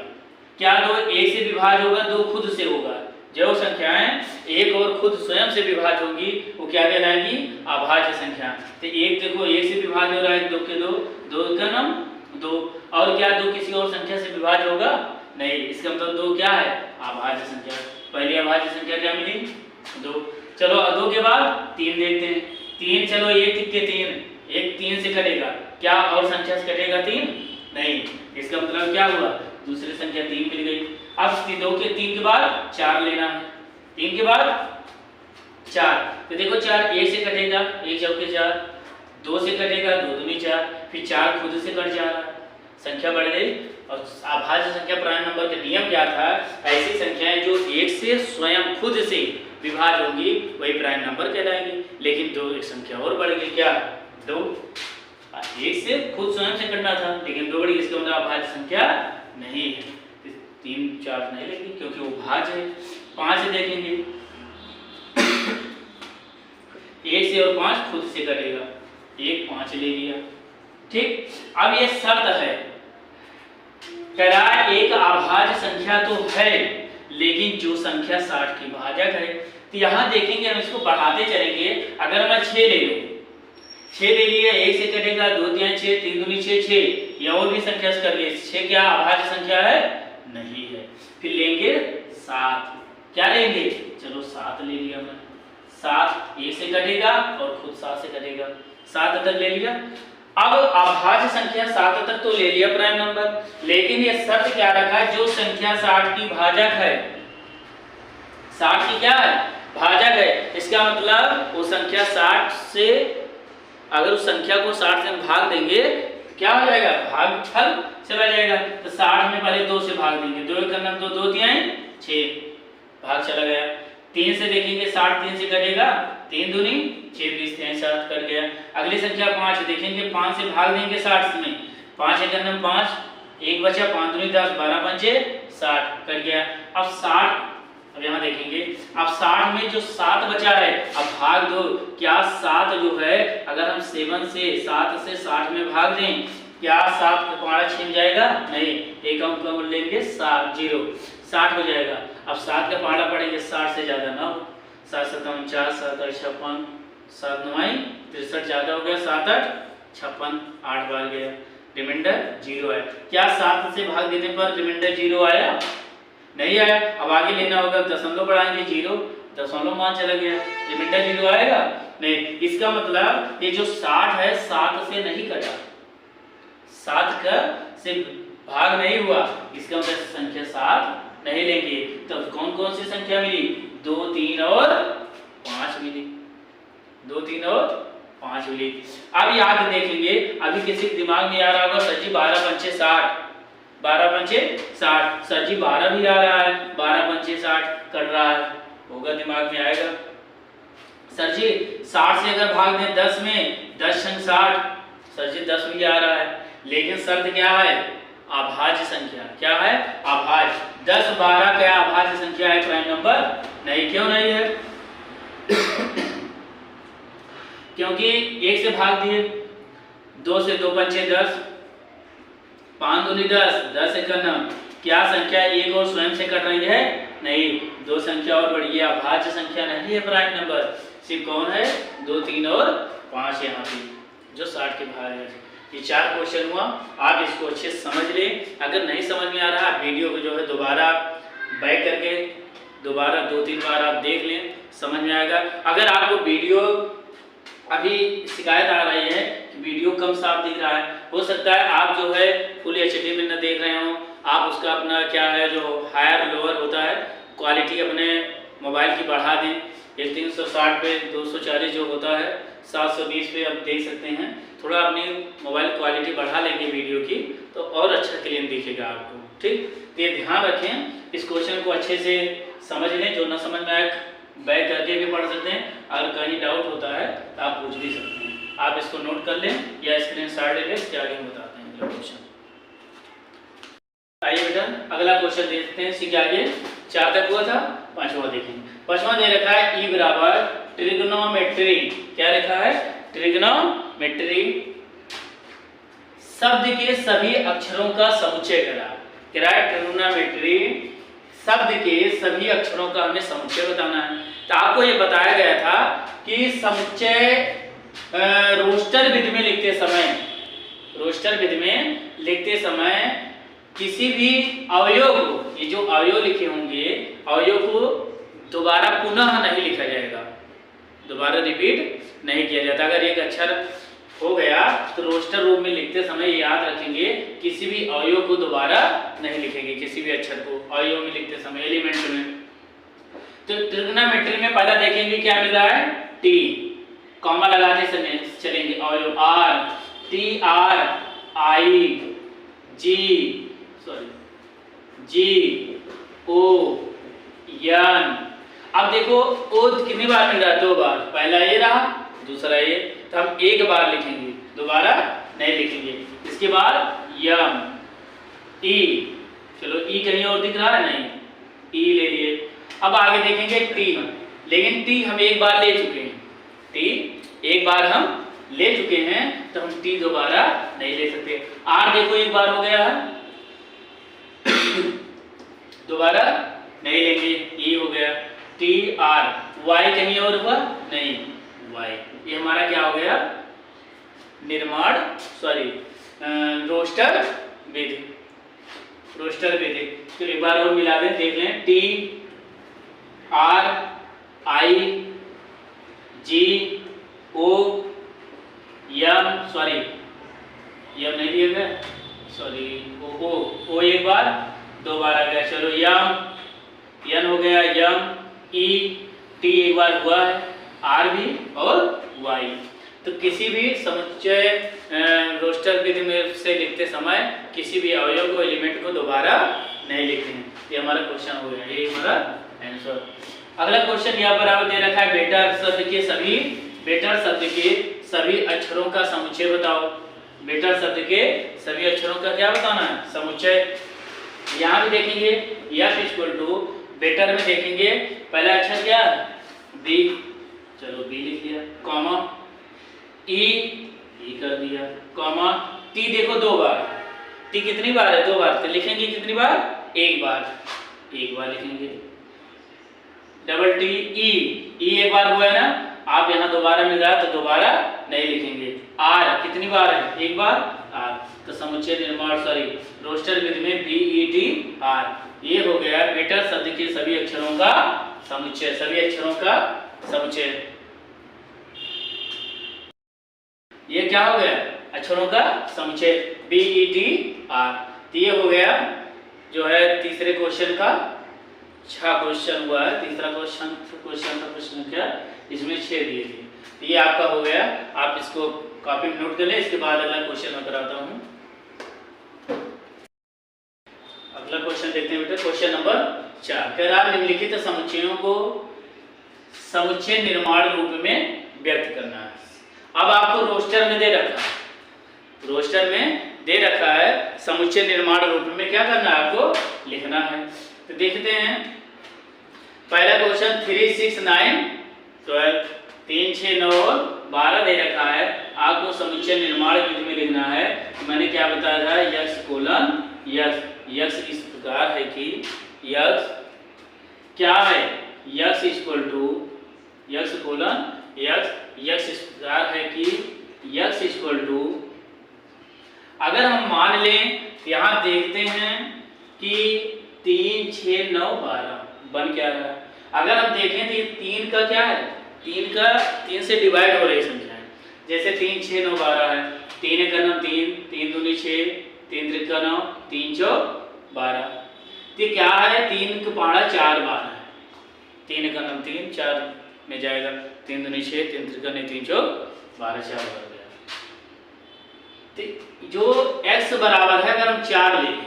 क्या 2 एक से विभाज्य होगा, 2 खुद से होगा। जो संख्याएं एक और खुद स्वयं से विभाज्य होंगी वो क्या कहलाएंगी अभाज्य संख्या। तो एक देखो एक से विभाज्य हो रहा है, 2 के 2, 2 का नाम 2, और क्या 2 किसी और संख्या से विभाज्य होगा नहीं, इसका मतलब 2 क्या है अभाज्य संख्या। पहली अभाज्य संख्या क्या मिली 2। चलो 2 के बाद 3 देखते हैं, 3 चलो 1 के 3, 1 3 से कटेगा, क्या और संख्या से कटेगा 3 नहीं, इसका मतलब क्या हुआ दूसरी संख्या 3 मिल गई। अब 2 के 3 के बाद 4 लेना है, 3 के बाद 4, तो देखो 4 1 से कटेगा, 1 चौके 4, 2 से कटेगा 2 दूनी 4, फिर 4 खुद से कट जा रहा है, संख्या बढ़ गई। और अभाज्य संख्या प्राइम नंबर का नियम क्या था, ऐसी संख्याएं जो 1 से स्वयं खुद से विभाज्य होंगी वही प्राइम नंबर कहलाएंगी। लेकिन 2 एक संख्या और बढ़ गई, क्या 2, 1 से खुद स्वयं से कटना था लेकिन 2 बढ़ गई, इसका मतलब अभाज्य संख्या नहीं है। 3 4 नहीं लेंगे क्योंकि वो भाज्य है। 5 देखेंगे, 1 से और 5 खुद से कटेगा, 1 5 ले लिया, ठीक। अब ये शर्त है, कह रहा है एक अभाज्य संख्या तो है लेकिन जो संख्या 60 की भाजक है। तो यहाँ देखेंगे हम इसको बढ़ाते चलेंगे। अगर मैं 6 ले लूं, 6 ले लिया, 1 से कटेगा, 2 3 6, 3 दूनी 6, 6 या और भी संख्या से कर लिए, 6 क्या अभाज्य संख्या है? नहीं है। फिर लेंगे 7, क्या लेंगे? चलो 7 ले लिया मैं, 7 1 से कटेगा और खुद 7 से कटेगा, 7 तक ले लिया। अब अभाज्य संख्या 7 तक तो ले लिया प्राइम नंबर, लेकिन ये शर्त क्या रखा, जो संख्या 60 की भाजक है, 60 की क्या है? भाजक है। इसका मतलब वो संख्या 60 से, अगर उस संख्या को 60 से भाग देंगे तो क्या हो जाएगा? भागफल चला जाएगा। तो 60 में पहले 2 से भाग देंगे, 2 का नाम 2, 2 3 6, भाग चला गया। 3 से देखेंगे, 60 3 से कटेगा, 3 दूनी 6 20 3 7 कट गया। अगली संख्या 5 देखेंगे, 5 से भाग देंगे 60 में, 5 का नाम 5, 1 बचा, 5 दूनी 10, 12 पंचे 60 कट गया। अब 60, अब यहाँ देखेंगे, अब 60 में जो 7 बचा है, अब भाग दो, क्या 7 जो है अगर हम 7 से 60 में भाग दें, क्या 7 का पारा छिन जाएगा? नहीं, एक अंक कम लेंगे, 7 0 60 हो जाएगा। अब 7 का पारा पड़ेंगे, 60 से ज्यादा ना हो, 7 7 49, 7 8 56, 7 9 63 ज्यादा हो गया, 7 8 56, 8 बार गया, रिमाइंडर 0 है। क्या 7 से भाग देने पर रिमाइंडर 0 आया? नहीं आया। अब आगे लेना होगा, दशमलव बढ़ाएंगे, 0 दशमलव मान चला गया, रिमाइंडर 0 आएगा? नहीं। इसका मतलब ये जो 60 है 7 से नहीं कटा, 7 का से भाग नहीं हुआ, इसका मतलब संख्या 7 नहीं लेंगे। तो कौन कौन सी संख्या मिली? 2 3 और 5 मिली, 2 3 और 5 मिली। अब याद देखेंगे, अभी किसी के दिमाग में आ रहा होगा, सर जी 12 पंचे 60, 12 पंचे 60, सर जी 12 भी आ रहा है, 12 पंचे 60 कट रहा है, होगा, दिमाग में आएगा। सर जी 60 से अगर भाग दें 10 में, 10 छंग 60, सर जी 10 भी आ रहा है। लेकिन शर्त क्या है? अभाज्य संख्या। क्या है? अभाज्य। 10 12 क्या अभाज्य संख्या है? प्राइम नंबर नहीं। क्यों नहीं है? क्योंकि 1 से भाग दिए, 2 से 2 पंचे 10, 5 दूनी 10, 10 एक नाम, क्या संख्या 1 और स्वयं से कट रही है? नहीं, 2 संख्या और बढ़ी है, अभाज्य संख्या नहीं है प्राइम नंबर। सिर्फ कौन है? 2 3 और 5 यहाँ पे जो 60 के भाग है। ये 4 क्वेश्चन हुआ, आप इसको अच्छे से समझ लें। अगर नहीं समझ में आ रहा, वीडियो को जो है दोबारा बैक करके दोबारा 2-3 बार आप देख लें, समझ में आएगा। अगर आपको वीडियो अभी शिकायत आ रही है कि वीडियो कम साफ दिख रहा है, हो सकता है आप जो है फुल HD में न देख रहे हो, आप उसका अपना क्या है जो हायर लोअर होता है क्वालिटी अपने मोबाइल की बढ़ा दें। ये 360 पे 240 जो होता है 720 पे आप देख सकते हैं। थोड़ा अपनी मोबाइल क्वालिटी बढ़ा लेंगे वीडियो की तो और अच्छा क्लियर दिखेगा आपको, ठीक। तो ये ध्यान रखें, इस क्वेश्चन को अच्छे से समझ लें। जो ना समझ में आए बैक करके भी पढ़ सकते हैं, अगर कहीं डाउट होता है तो आप पूछ भी सकते हैं। आप इसको नोट कर लें या स्क्रीनशॉट ले लें, इसके आगे हम बताते हैं अगला क्वेश्चन। आइए बेटा अगला क्वेश्चन देखते हैं। इसके आगे 4 तक हुआ था, 5वां देखेंगे। 5वां दे रखा है E बराबर ट्रिग्नोमेट्री। क्या लिखा है? ट्रिग्नोमेट्री शब्द के सभी अक्षरों का समुच्चय करा। क्या है? ट्रिग्नोमेट्री शब्द के सभी अक्षरों का हमें समुच्चय बताना है। तो आपको ये बताया गया था कि समुच्चय रोस्टर विधि में लिखते समय किसी भी अवयव को, ये जो अवयव लिखे होंगे, अवयव को दोबारा पुनः नहीं लिखा जाएगा, दोबारा रिपीट नहीं किया जाता। अगर एक अक्षर हो गया तो रोस्टर रूप में लिखते समय याद रखेंगे किसी भी अवयव को दोबारा नहीं लिखेंगे, किसी भी अक्षर को अवयव में लिखते समय, एलिमेंट में। तो ट्रिग्नोमेट्री में पहला देखेंगे क्या मिल रहा है? T, कॉमा लगाते समय चलेंगे अवयव R, TRIGON। अब देखो ओ कितनी बार मिल रहा है? 2 बार। पहला ये रहा, दूसरा ये, तो हम एक बार लिखेंगे, दोबारा नहीं लिखेंगे। इसके बाद यम, ई, चलो ई कहीं और दिख रहा है? नहीं, ई ले लिए। अब आगे देखेंगे टी, लेकिन टी हम एक बार ले चुके हैं, टी एक बार हम ले चुके हैं, तो हम टी दोबारा नहीं ले सकते। आर देखो एक बार हो गया है, दोबारा नहीं लेंगे, ई हो गया। टी आर, वाई कहीं और हुआ? नहीं, वाई, ये हमारा क्या हो गया? निर्माण रोस्टर विधि, रोस्टर विधि। तो एक बार और मिला दें, देख लें। टी आर आई जी ओ यम, यम नहीं दिया गया, ओ एक बार, 2 बार आ गया। चलो यम, यन हो गया, यम, ई, टी एक बार हुआ है, आर भी और वाई। तो किसी भी समुच्चय रोस्टर विधि में से लिखते समय किसी भी अवयव को, एलिमेंट को दोबारा नहीं लिखते हैं। ये हमारा क्वेश्चन हो गया, ये हमारा आंसर। अगला क्वेश्चन यहाँ पर आपको दे रखा है, बेटर शब्द के सभी अक्षरों का समुच्चय बताओ। बेटर शब्द के सभी अक्षरों का क्या बताना है? समुच्चय। यहाँ भी देखेंगे यस इक्वल टू, बेटर में देखेंगे पहला अक्षर क्या है? बी, चलो बी लिख दिया, कॉमा, ई कर दिया, कॉमा, टी देखो 2 बार, टी कितनी बार है? 2 बार। तो लिखेंगे कितनी बार? एक बार लिखेंगे। डबल टी, ई एक बार हुआ है ना, आप यहाँ दोबारा मिल रहा है तो दोबारा नहीं लिखेंगे। आर कितनी बार है? एक बार, आर। तो समुच्चय निर्माण रोस्टर विधि में BETR, ये हो गया बेटर शब्द के सभी अक्षरों का समुच्चय, सभी अक्षरों का समुच्चय। ये क्या हो गया? अक्षरों का समुच्चय, BETR। तो ये हो गया जो है तीसरे क्वेश्चन का 6 क्वेश्चन हुआ है। तीसरा क्वेश्चन का प्रश्न क्या, इसमें 6 दिए थे। तो ये आपका हो गया, आप इसको कॉपी में नोट कर लें। इसके बाद अगला क्वेश्चन मैं कराता हूँ। अगला क्वेश्चन देखते हैं बेटा, क्वेश्चन नंबर 4। कह रहा निम्नलिखित समुच्चयों को समुच्चय निर्माण रूप में व्यक्त करना है। अब आपको रोस्टर में दे रखा है, समुच्चय निर्माण रूप में क्या करना है? आपको लिखना है। तो देखते हैं पहला क्वेश्चन, 3 6 9 12, 3 6 9 और 12 दे रखा है। आपको समुच्चय निर्माण विधि में लिखना है। मैंने क्या बताया था? X colon x. यक्स इस प्रकार है कि यक्स क्या है? X equal to x colon x. X इस प्रकार है कि यक्स इक्वल टू, अगर हम मान लें, यहाँ देखते हैं कि 3 6 9 12 बन क्या रहा है? अगर हम देखें तो ये 3 का क्या है? 3 से डिवाइड हो रही संख्या है। जैसे 3 6 9 12 है, 3 का 9 3, 3 दूनी 6, 3 त्रिका 9, 3 चौक 12। तो क्या है? 3 का पहाड़ा 4 बार है, 3 का 9 3, 4 में जाएगा, 3 दूनी 6, 3 त्रिका 9, 3 चौक 12, 4 बार गया। तो जो x बराबर है, अगर हम 4 ले लें,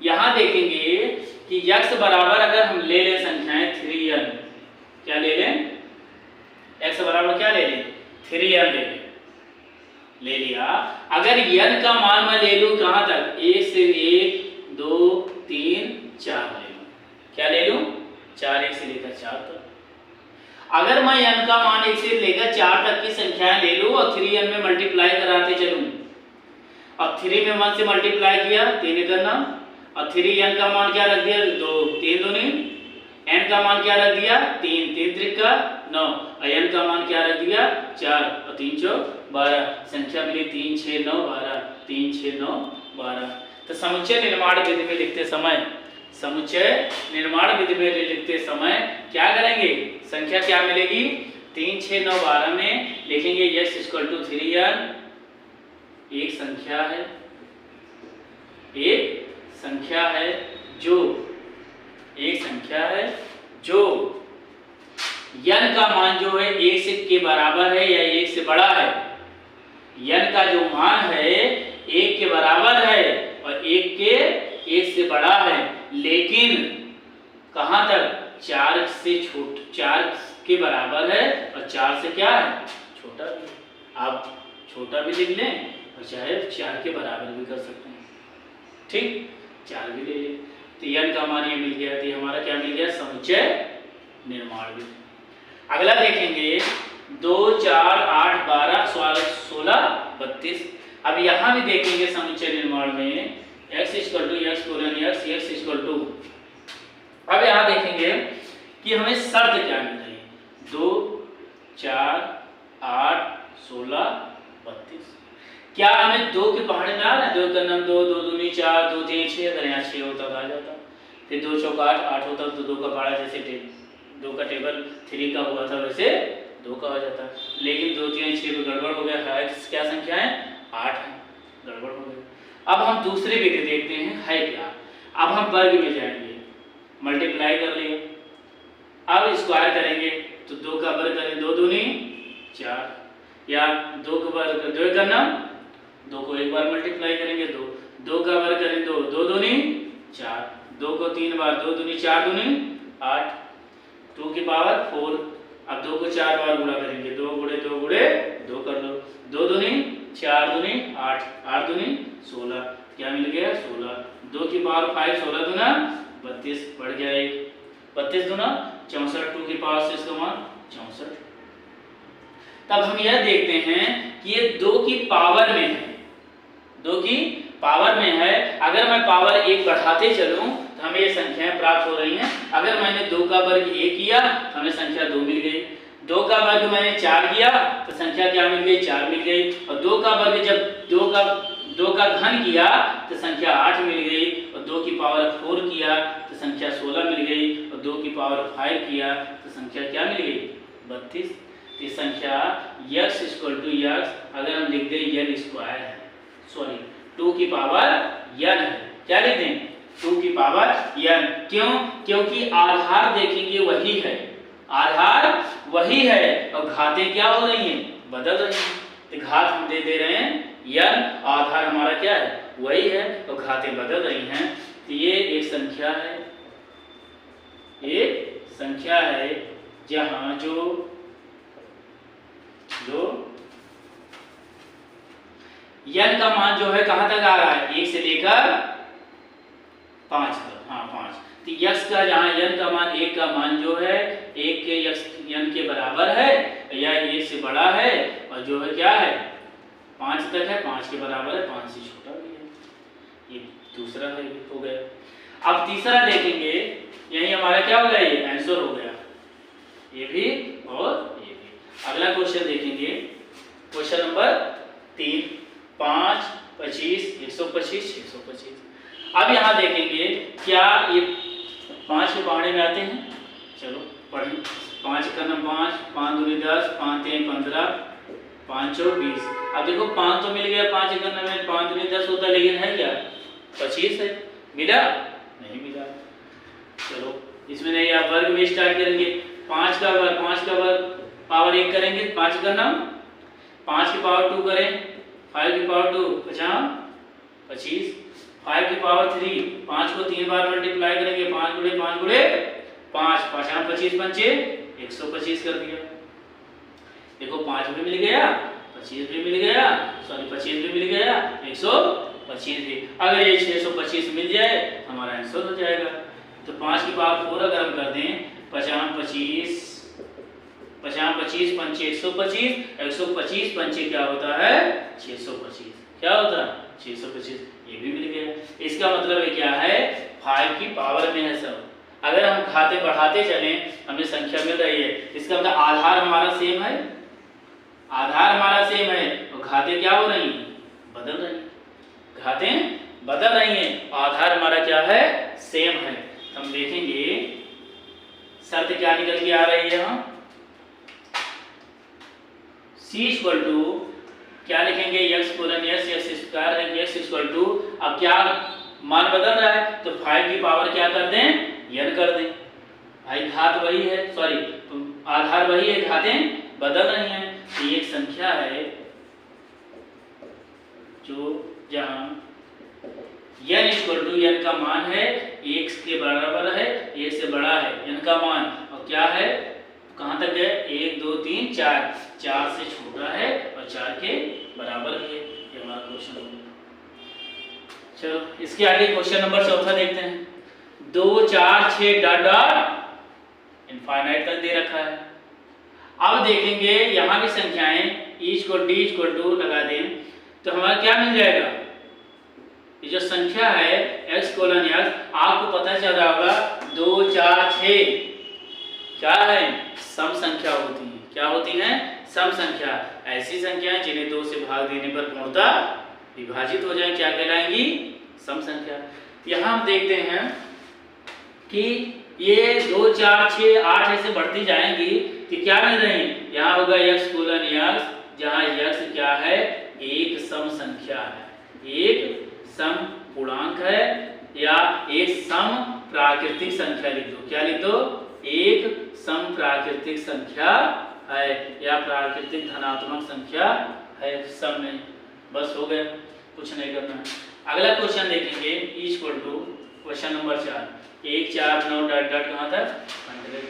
यहाँ देखेंगे कि x बराबर अगर हम ले लें संख्याएं 3n, क्या ले लें? x बराबर क्या ले लें? 3n ले लिया। अगर n का मान मैं ले लूं कहां तक? 1 से 1 2 3 4 ले लूं। क्या ले लूं? 4, 1 से लेकर 4 तक। अगर मैं n का मान 1 से लेकर 4 तक की संख्याएं ले लूं और 3n में मल्टीप्लाई कराते चलूं, अब 3 में 1 से मल्टीप्लाई किया, 3 करना, और 3n का मान क्या रख दिया? 2, 3 दूनी, n का मान क्या रख दिया? 3, 3 त्रिका 9, और n का मान क्या रख दिया? 4, और 3 चौक 12। संख्या मिली 3 6 9 12, 3 6 9 12। तो समुच्चय निर्माण विधि में लिखते समय क्या करेंगे? संख्या क्या मिलेगी? 3 6 9 12 में लिखेंगे x इक्वल टू 3n। एक संख्या है जो n का मान जो है 1 के बराबर है या 1 से बड़ा है, n का जो मान है 1 के बराबर है और 1 से बड़ा है, लेकिन कहां तक, 4 के बराबर है और 4 से क्या है, छोटा भी है। आप छोटा भी लिख लें और चाहे 4 के बराबर भी कर सकते हैं, ठीक, 4 भी ले लें। तो n का मान ये मिल गया, तो हमारा क्या मिल गया, समुच्चय निर्माण भी। अगला देखेंगे 2, 4, 8, 12, 16, 32। अब यहाँ भी देखेंगे समुच्चय निर्माण में x = x colon x, x = अब यहाँ देखेंगे कि हमें शर्त क्या मिल रही है, 2, 4, 8, 16, 32। क्या हमें 2 के पहाड़े में आ रहा है, 2 का नाम 2, 2 दूनी 4, 2 3 6, अगर यहाँ 6 होता तो आ जाता, फिर 2 चौका 8, 8 होता तो 2 का पहाड़ा, जैसे 2 का टेबल 3 का हुआ था वैसे 2 का हो जाता, लेकिन 2 3 6 में गड़बड़ हो गया है, क्या संख्या है, 8 है, गड़बड़ हो गया। अब हम दूसरी विधि देखते हैं है क्या। अब हम वर्ग में जाएंगे, मल्टीप्लाई कर लिए, अब स्क्वायर करेंगे तो 2 का वर्ग करें, 2 दूनी 4, या 2 का वर्ग 2 का नाम 2 को एक बार मल्टीप्लाई करेंगे 2, 2 का वर्ग करें 2, 2 दूनी 4, 2 को 3 बार, 2 दूनी 4 दूनी 8, 2 की पावर 4। अब 2 को 4 बार गुणा करेंगे, 2 गुणे 2 गुणे 2 कर लो, 2 दूनी 4 दूनी 8, 8 दूनी 16, क्या मिल गया 16, 2 की पावर 5, 16 दूना 32, बढ़ गया 1, 32 दूना 64, 2 की पावर से इसका मान 64। तब हम यह देखते हैं कि ये 2 की पावर में है, 2 की पावर में है। अगर मैं पावर 1 बढ़ाते चलूं तो हमें ये संख्याएं प्राप्त हो रही हैं। अगर मैंने 2 का वर्ग 1 किया तो हमें संख्या 2 मिल गई, 2 का वर्ग मैंने 4 किया तो संख्या क्या मिल गई, 4 मिल गई, और 2 का वर्ग जब 2 का घन किया तो संख्या 8 मिल गई, और 2 की पावर 4 किया तो संख्या 16 मिल गई, और 2 की पावर 5 किया तो संख्या क्या मिल गई, 32। इस संख्या x = x अगर हम लिख दें n स्क्वायर है, सॉरी 2 की पावर n है, क्या लिख दें, 2 की पावर n। क्यों, क्योंकि आधार देखेंगे वही है, आधार वही है और घातें क्या हो रही हैं, बदल रही हैं। तो घात हम दे रहे हैं n, आधार हमारा क्या है, वही है और घातें बदल रही हैं। तो ये एक संख्या है, एक संख्या है जहां जो n का मान जो है कहां तक आ रहा है, 1 से लेकर 5 तक, हाँ 5। तो x का जहां n का मान 1 का मान जो है 1 के n के बराबर है या 1 से बड़ा है, और जो है क्या है 5 तक है, 5 के बराबर है, 5 से छोटा भी है। ये दूसरा है, हो गया। अब तीसरा देखेंगे, यही हमारा क्या हो गया, ये आंसर हो गया, ये भी और ये भी। अगला क्वेश्चन देखेंगे, क्वेश्चन नंबर 3, 5, 25, 125, 125। अब यहाँ देखेंगे क्या ये 5 के पहाड़े में आते हैं, चलो पढ़ें। 5 का नाम 5, 5 दूनी 10, 5 3 15, 5 4 20। अब देखो 5 तो मिल गया, 5 का नाम 5 दूनी 10 होता, लेकिन है क्या 25 है, मिला नहीं मिला। चलो इसमें नहीं, आप वर्ग में स्टार्ट करेंगे, 5 का वर्ग पावर 1 करेंगे, 5 का नाम 5 की पावर 2 करें, 5 की पावर 2 50, 25, 5 की पावर 3, 5 को 3 बार मल्टीप्लाई करेंगे, 5 गुणे 5 गुणे 5, 5 25 पंचे 125 कर दिया। देखो 5 भी मिल गया, 25 भी मिल गया, सॉरी 25 भी मिल गया, 125 भी। अगर ये 625 मिल जाए हमारा आंसर हो जाएगा। तो 5 की पावर 4 अगर हम कर दें, 50 25 25 पंचे 125, 125 पंचे क्या होता है 625, क्या होता है 625, ये भी मिल गया। इसका मतलब ये क्या है, 5 की पावर में है सब। अगर हम खाते बढ़ाते चलें हमें संख्या मिल रही है, इसका मतलब आधार हमारा सेम है, आधार हमारा सेम है और घातें क्या हो रही हैं, बदल रही हैं, घातें बदल रही हैं, आधार हमारा क्या है सेम है। हम देखेंगे शर्त क्या निकल के आ रही है, हम C = क्या लिखेंगे, x कोलन x स्क्वायर है, x = अब क्या मान बदल रहा है तो 5 की पावर क्या कर दें n कर दें, भाई घात वही है, सॉरी आधार वही है, घातें बदल रही हैं। तो ये एक संख्या है जो जहाँ n इक्वल टू n का मान है 1 के बराबर है, 1 से बड़ा है n का मान, और क्या है कहाँ तक है 1 2 3 4, 4 से छोटा है और 4 के बराबर है। ये हमारा क्वेश्चन हो गया। चलो इसके आगे क्वेश्चन नंबर 4 देखते हैं। 2 4 6 डॉट डॉट इनफाइनाइट तक दे रखा है। अब देखेंगे यहाँ की संख्याएं ईच को डी इक्वल टू लगा दें तो हमारा क्या मिल जाएगा, ये जो संख्या है x कोलन x, आपको पता चल रहा होगा 2 4 6 क्या है सम संख्या होती है। क्या होती है सम संख्या। ऐसी संख्याएं जिन्हें 2 से भाग देने पर पूर्णतः विभाजित हो जाए क्या कहलाएंगी सम संख्या। यहाँ हम देखते हैं कि ये 2 4 6 8 ऐसे बढ़ती जाएंगी कि क्या मिल रही है, यहाँ होगा x कोलन x, जहाँ x क्या है एक सम संख्या है, एक सम पूर्णांक है या एक सम प्राकृतिक संख्या लिख दो। क्या लिख दो, एक सम प्राकृतिक संख्या है या प्राकृतिक धनात्मक संख्या है सम में। बस हो गया, कुछ नहीं करना है। अगला क्वेश्चन देखेंगे equal to question number 4, 1 4 9 dot dot कहाँ तक 100।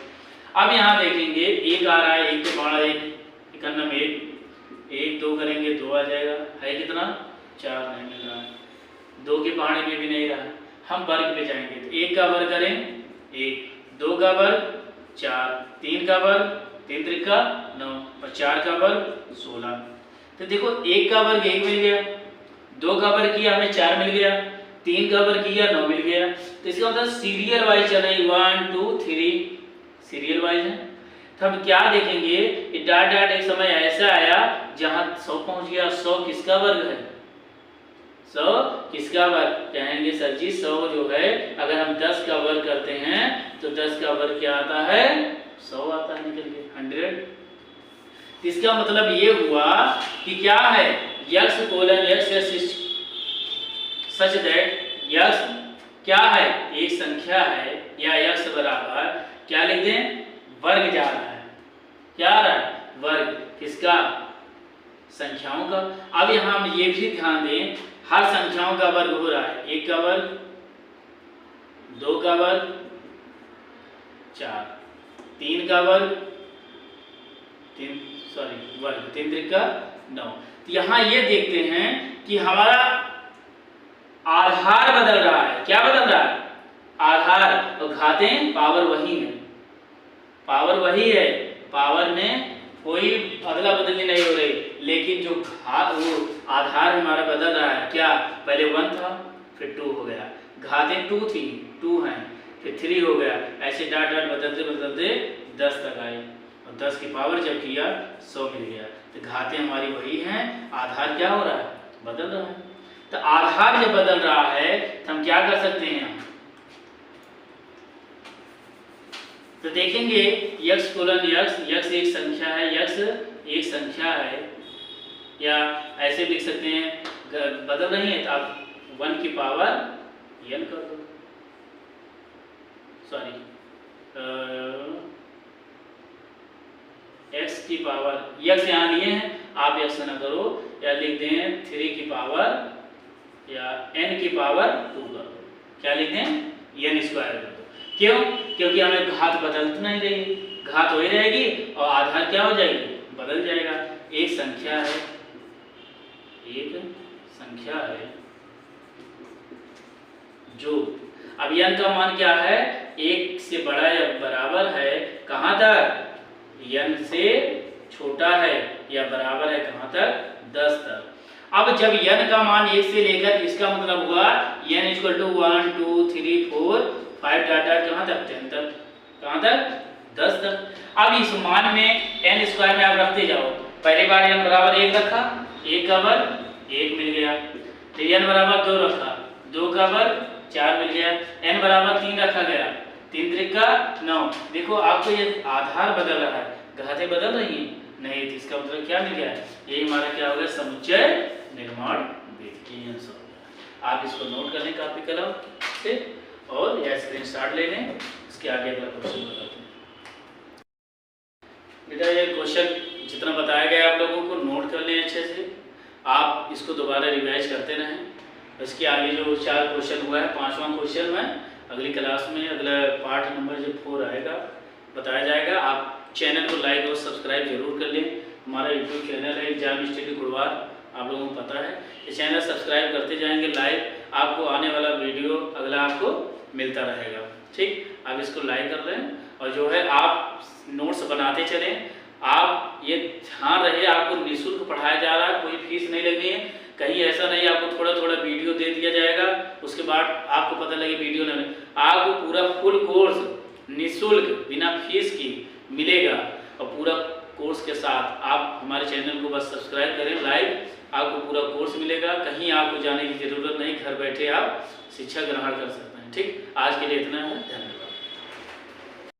अब यहाँ देखेंगे एक आ रहा है, एक के पहाड़ा एक इकन्नम एक 2 करेंगे 2 आ जाएगा, है कितना 4 नहीं मिल रहा है, 2 के पहाड़े में भी नहीं रहा। हम वर्ग पे जाएंगे तो 1 का वर्ग करें 1, 2 का वर्ग 4, 3 का वर्ग 3 त्रिका 9 और 4 का वर्ग 16। तो देखो 1 का वर्ग 1 मिल गया, 2 का वर्ग किया हमें 4 मिल गया, 3 का वर्ग किया 9 मिल गया। तो इसका मतलब सीरियल वाइज चल रही 1 2 3 सीरियल वाइज है। तो हम क्या देखेंगे डॉट डॉट एक समय ऐसा आया जहां 100 पहुंच गया। 100 किसका वर्ग है, 100 किसका वर्ग, कहेंगे सर जी 100 जो है अगर हम 10 का वर्ग करते हैं तो 10 का वर्ग क्या आता है 100 आता है निकल के 100। इसका मतलब ये हुआ कि क्या है x colon x such that x क्या है एक संख्या है या x बराबर क्या लिख दें वर्ग जा रहा है। क्या आ रहा है वर्ग किसका संख्याओं का। अब यहाँ हम ये भी ध्यान दें हर संख्याओं का वर्ग हो रहा है, 1 का वर्ग 2 का वर्ग 4, 3 का वर्ग 3 त्रिका 9। तो यहाँ ये देखते हैं कि हमारा आधार बदल रहा है। क्या बदल रहा है आधार, और घातें पावर वही है, पावर वही है, पावर में कोई अदला बदली नहीं हो रही, लेकिन जो वो आधार हमारा बदल रहा है। क्या पहले 1 था फिर 2 हो गया, घातें 2 थी 2 हैं फिर 3 हो गया, ऐसे डॉट डॉट बदलते बदलते 10 तक आए और 10 की पावर जब किया 100 मिल गया। तो घातें हमारी वही हैं, आधार क्या हो रहा है बदल रहा है। तो आधार जब बदल रहा है तो हम क्या कर सकते हैं, तो देखेंगे x कोलन x एक संख्या है, x एक संख्या है, या ऐसे लिख सकते हैं बदल रही है तो आप 1 की पावर n कर दो, सॉरी x की पावर x यहाँ लिए हैं आप x ना करो, या लिख दें 3 की पावर या n की पावर 2 कर दो। क्या लिख दें n स्क्वायर कर दो। क्यों, क्योंकि हमें घात बदल नहीं रही, घात वही रहेगी और आधार क्या हो जाएगी बदल जाएगा। एक संख्या है, एक संख्या है जो अब n का मान क्या है 1 से बड़ा या बराबर है, कहाँ तक n से छोटा है या बराबर है कहाँ तक 10 तक। अब जब n का मान 1 से लेकर इसका मतलब हुआ n equal to 1 2 3 4 5 dot dot कहाँ तक 10 तक, कहाँ तक 10 तक। अब इस मान में n स्क्वायर में आप रखते जाओ, पहली बार n बराबर 1 रखा, 1 का वर्ग 1 मिल गया, फिर n बराबर 2 रखा, 2 का वर्ग 4 मिल गया, n बराबर 3 रखा गया, 3 त्रिका 9। देखो आपको ये आधार बदल रहा है, घातें बदल रही हैं नहीं, तो इसका मतलब क्या मिल गया, ये हमारा क्या हो गया समुच्चय निर्माण विधि। आप इसको नोट कर लें कॉपी कलम से और या स्क्रीनशॉट ले लें। इसके आगे अगला क्वेश्चन बताते हैं। बेटा ये क्वेश्चन जितना बताया गया आप लोगों को नोट कर लें अच्छे से। आप इसको दोबारा रिवाइज करते रहें। इसके आगे जो 4 क्वेश्चन हुआ है, 5वां क्वेश्चन में अगली क्लास में अगला पार्ट नंबर जो 4 आएगा बताया जाएगा। आप चैनल को लाइक और सब्सक्राइब जरूर कर लें। हमारा यूट्यूब चैनल है एग्जाम स्टडी गुरुवार, आप लोगों को पता है। ये चैनल सब्सक्राइब करते जाएंगे, लाइव आपको आने वाला वीडियो अगला आपको मिलता रहेगा। ठीक, आप इसको लाइक कर लें और जो है आप नोट्स बनाते चलें। आप ये ध्यान रहे आपको निःशुल्क पढ़ाया जा रहा है, कोई फीस नहीं लगनी है। कहीं ऐसा नहीं आपको थोड़ा थोड़ा वीडियो दे दिया जाएगा, उसके बाद आपको पता लगे वीडियो नहीं। आपको पूरा फुल कोर्स निःशुल्क बिना फीस की मिलेगा और पूरा कोर्स के साथ आप हमारे चैनल को बस सब्सक्राइब करें, लाइव आपको पूरा कोर्स मिलेगा। कहीं आपको जाने की ज़रूरत नहीं, घर बैठे आप शिक्षा ग्रहण कर सकते हैं। ठीक, आज के लिए इतना है, धन्यवाद।